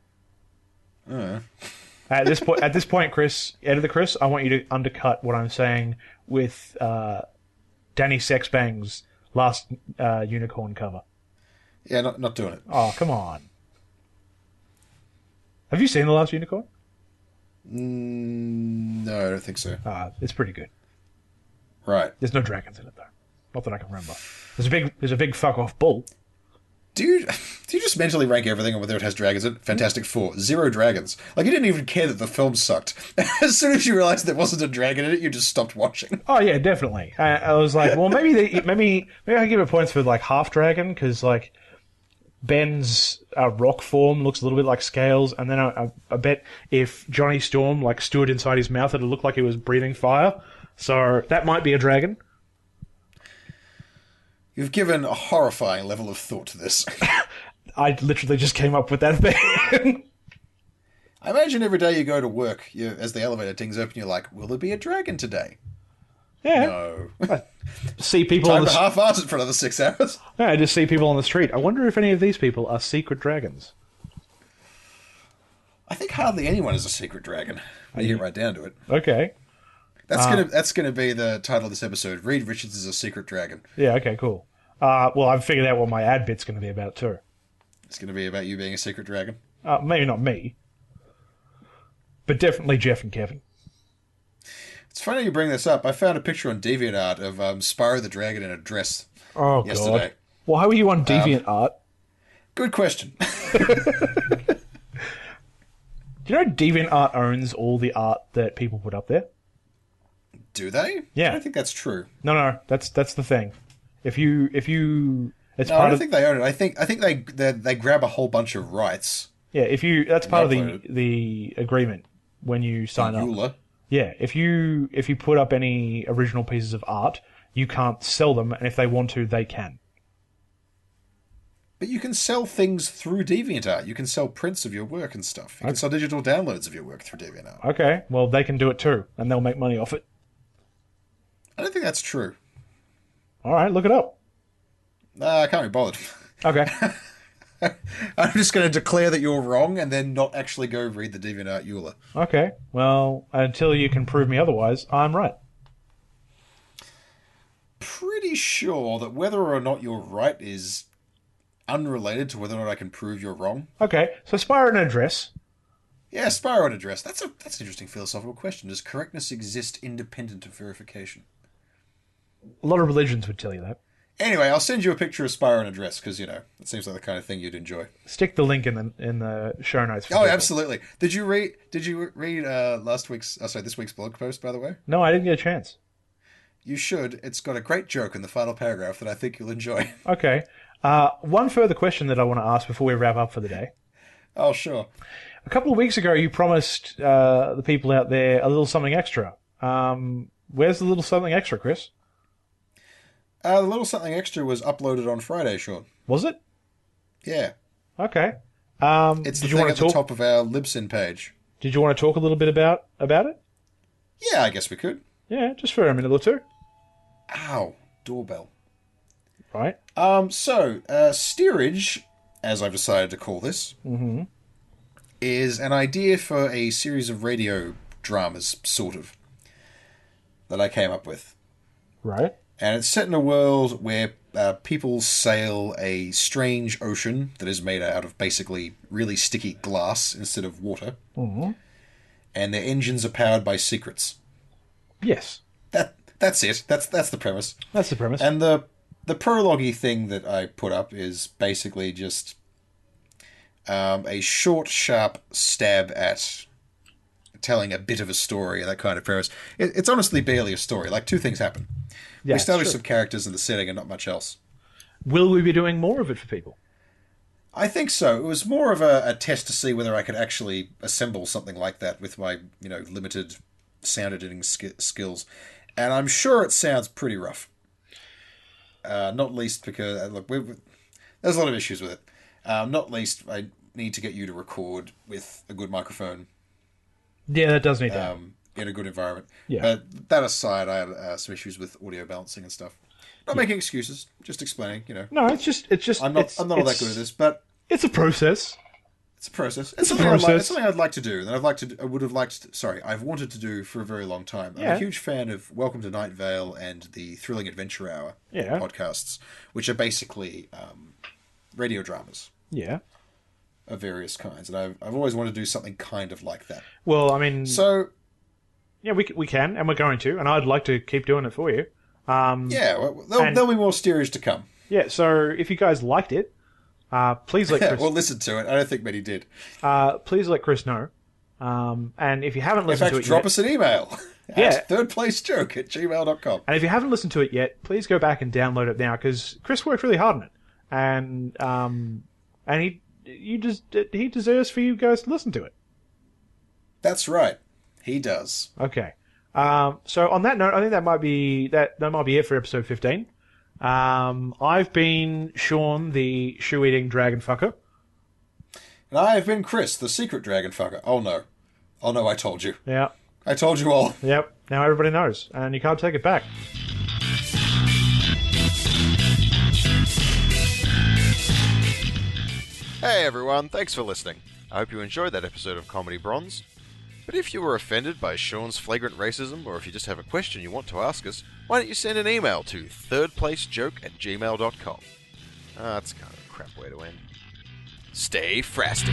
[SPEAKER 3] At this point, Chris, editor Chris, I want you to undercut what I'm saying with Danny Sexbang's Last Unicorn cover.
[SPEAKER 2] Yeah, not doing it.
[SPEAKER 3] Oh, come on. Have you seen The Last Unicorn?
[SPEAKER 2] No, I don't think so.
[SPEAKER 3] It's pretty good.
[SPEAKER 2] Right.
[SPEAKER 3] There's no dragons in it, though. Not that I can remember. There's a big fuck-off bull.
[SPEAKER 2] Do you just mentally rank everything on whether it has dragons in it? Fantastic Four, 0 dragons. Like, you didn't even care that the film sucked. As soon as you realised there wasn't a dragon in it, you just stopped watching.
[SPEAKER 3] Oh, yeah, definitely. I was like, well, maybe I can give it points for, like, half dragon, because, like, Ben's rock form looks a little bit like scales, and then I bet if Johnny Storm, like, stood inside his mouth, it'd look like he was breathing fire. So that might be a dragon.
[SPEAKER 2] You've given a horrifying level of thought to this.
[SPEAKER 3] I literally just came up with that thing.
[SPEAKER 2] I imagine every day you go to work, as the elevator dings open, you're like, will there be a dragon today?
[SPEAKER 3] Yeah.
[SPEAKER 2] No.
[SPEAKER 3] See people
[SPEAKER 2] Time to half-arse it for another 6 hours.
[SPEAKER 3] Yeah, I just see people on the street. I wonder if any of these people are secret dragons.
[SPEAKER 2] I think hardly anyone is a secret dragon. When you get right down to it.
[SPEAKER 3] Okay.
[SPEAKER 2] That's gonna be the title of this episode. Reed Richards is a secret dragon.
[SPEAKER 3] Yeah, okay, cool. Well, I've figured out what my ad bit's going to be about, too.
[SPEAKER 2] It's going to be about you being a secret dragon?
[SPEAKER 3] Maybe not me. But definitely Jeff and Kevin.
[SPEAKER 2] It's funny you bring this up. I found a picture on DeviantArt of Spyro the Dragon in a dress yesterday.
[SPEAKER 3] God. Well, how are you on DeviantArt?
[SPEAKER 2] Good question.
[SPEAKER 3] Do you know DeviantArt owns all the art that people put up there?
[SPEAKER 2] Do they?
[SPEAKER 3] Yeah.
[SPEAKER 2] I don't think that's true.
[SPEAKER 3] No, that's the thing. If you, it's
[SPEAKER 2] No,
[SPEAKER 3] part
[SPEAKER 2] I don't
[SPEAKER 3] of.
[SPEAKER 2] think they own it. I think they grab a whole bunch of rights.
[SPEAKER 3] Yeah, that's part of
[SPEAKER 2] Upload
[SPEAKER 3] the agreement when you sign up.
[SPEAKER 2] EULA.
[SPEAKER 3] Yeah, if you put up any original pieces of art, you can't sell them, and if they want to, they can.
[SPEAKER 2] But you can sell things through DeviantArt. You can sell prints of your work and stuff. You can sell digital downloads of your work through DeviantArt.
[SPEAKER 3] Okay, well, they can do it too, and they'll make money off it.
[SPEAKER 2] I don't think that's true.
[SPEAKER 3] All right, look it up.
[SPEAKER 2] I can't be bothered.
[SPEAKER 3] Okay.
[SPEAKER 2] I'm just going to declare that you're wrong and then not actually go read the DeviantArt EULA.
[SPEAKER 3] Okay, well, until you can prove me otherwise, I'm right.
[SPEAKER 2] Pretty sure that whether or not you're right is unrelated to whether or not I can prove you're wrong.
[SPEAKER 3] Okay, so Spyro and Address.
[SPEAKER 2] Yeah, Spyro and Address. That's an interesting philosophical question. Does correctness exist independent of verification?
[SPEAKER 3] A lot of religions would tell you that.
[SPEAKER 2] Anyway, I'll send you a picture of Spyro and Address because, it seems like the kind of thing you'd enjoy.
[SPEAKER 3] Stick the link in the show notes. For
[SPEAKER 2] Oh,
[SPEAKER 3] people.
[SPEAKER 2] absolutely. Did you read this week's blog post, by the way?
[SPEAKER 3] No, I didn't get a chance.
[SPEAKER 2] You should. It's got a great joke in the final paragraph that I think you'll enjoy.
[SPEAKER 3] Okay. One further question that I want to ask before we wrap up for the day.
[SPEAKER 2] Oh, sure.
[SPEAKER 3] A couple of weeks ago, you promised the people out there a little something extra. Where's the little something extra, Chris?
[SPEAKER 2] The little something extra was uploaded on Friday, Sean.
[SPEAKER 3] Was it?
[SPEAKER 2] Yeah.
[SPEAKER 3] Okay.
[SPEAKER 2] It's the thing at the top of our Libsyn page.
[SPEAKER 3] Did you want to talk a little bit about it?
[SPEAKER 2] Yeah, I guess we could.
[SPEAKER 3] Yeah, just for a minute or two.
[SPEAKER 2] Ow. Doorbell.
[SPEAKER 3] Right.
[SPEAKER 2] Steerage, as I've decided to call this, is an idea for a series of radio dramas, sort of, that I came up with.
[SPEAKER 3] Right.
[SPEAKER 2] And it's set in a world where people sail a strange ocean that is made out of basically really sticky glass instead of water. Mm-hmm. And their engines are powered by secrets.
[SPEAKER 3] Yes.
[SPEAKER 2] That's it. That's the premise.
[SPEAKER 3] That's the premise.
[SPEAKER 2] And the prologue-y thing that I put up is basically just a short, sharp stab at telling a bit of a story and that kind of premise. It's honestly barely a story. Like, two things happen.
[SPEAKER 3] Yeah,
[SPEAKER 2] we establish some characters in the setting and not much else.
[SPEAKER 3] Will we be doing more of it for people?
[SPEAKER 2] I think so. It was more of a test to see whether I could actually assemble something like that with my, limited sound editing skills. And I'm sure it sounds pretty rough. Not least because, look, there's a lot of issues with it. Not least, I need to get you to record with a good microphone.
[SPEAKER 3] Yeah, that does need that.
[SPEAKER 2] In a good environment.
[SPEAKER 3] Yeah.
[SPEAKER 2] That aside, I had some issues with audio balancing and stuff. Not making excuses, just explaining.
[SPEAKER 3] No, it's just.
[SPEAKER 2] I'm not all that good at this, but
[SPEAKER 3] it's a process.
[SPEAKER 2] It's a process. It's something I'd like to do, and I've wanted to do for a very long time. I'm a huge fan of Welcome to Night Vale and the Thrilling Adventure Hour podcasts, which are basically radio dramas.
[SPEAKER 3] Yeah.
[SPEAKER 2] Of various kinds, and I've always wanted to do something kind of like that.
[SPEAKER 3] Well, I mean, yeah, we can, and we're going to, and I'd like to keep doing it for you.
[SPEAKER 2] There'll be more steerage to come.
[SPEAKER 3] Yeah, so if you guys liked it, please let Chris...
[SPEAKER 2] well, listen to it. I don't think many did.
[SPEAKER 3] Please let Chris know. And if you haven't listened to it
[SPEAKER 2] drop
[SPEAKER 3] yet...
[SPEAKER 2] us an email at thirdplacejoke@gmail.com.
[SPEAKER 3] And if you haven't listened to it yet, please go back and download it now, because Chris worked really hard on it. And he deserves for you guys to listen to it.
[SPEAKER 2] That's right. He does.
[SPEAKER 3] Okay. So on that note, I think that might be it for episode 15. I've been Sean, the shoe-eating dragon fucker.
[SPEAKER 2] And I have been Chris, the secret dragon fucker. Oh no, I told you.
[SPEAKER 3] Yeah.
[SPEAKER 2] I told you all.
[SPEAKER 3] Yep. Now everybody knows, and you can't take it back.
[SPEAKER 4] Hey everyone, thanks for listening. I hope you enjoyed that episode of Comedy Bronze. But if you were offended by Sean's flagrant racism, or if you just have a question you want to ask us, why don't you send an email to thirdplacejoke@gmail.com. That's kind of a crap way to end. Stay frasty.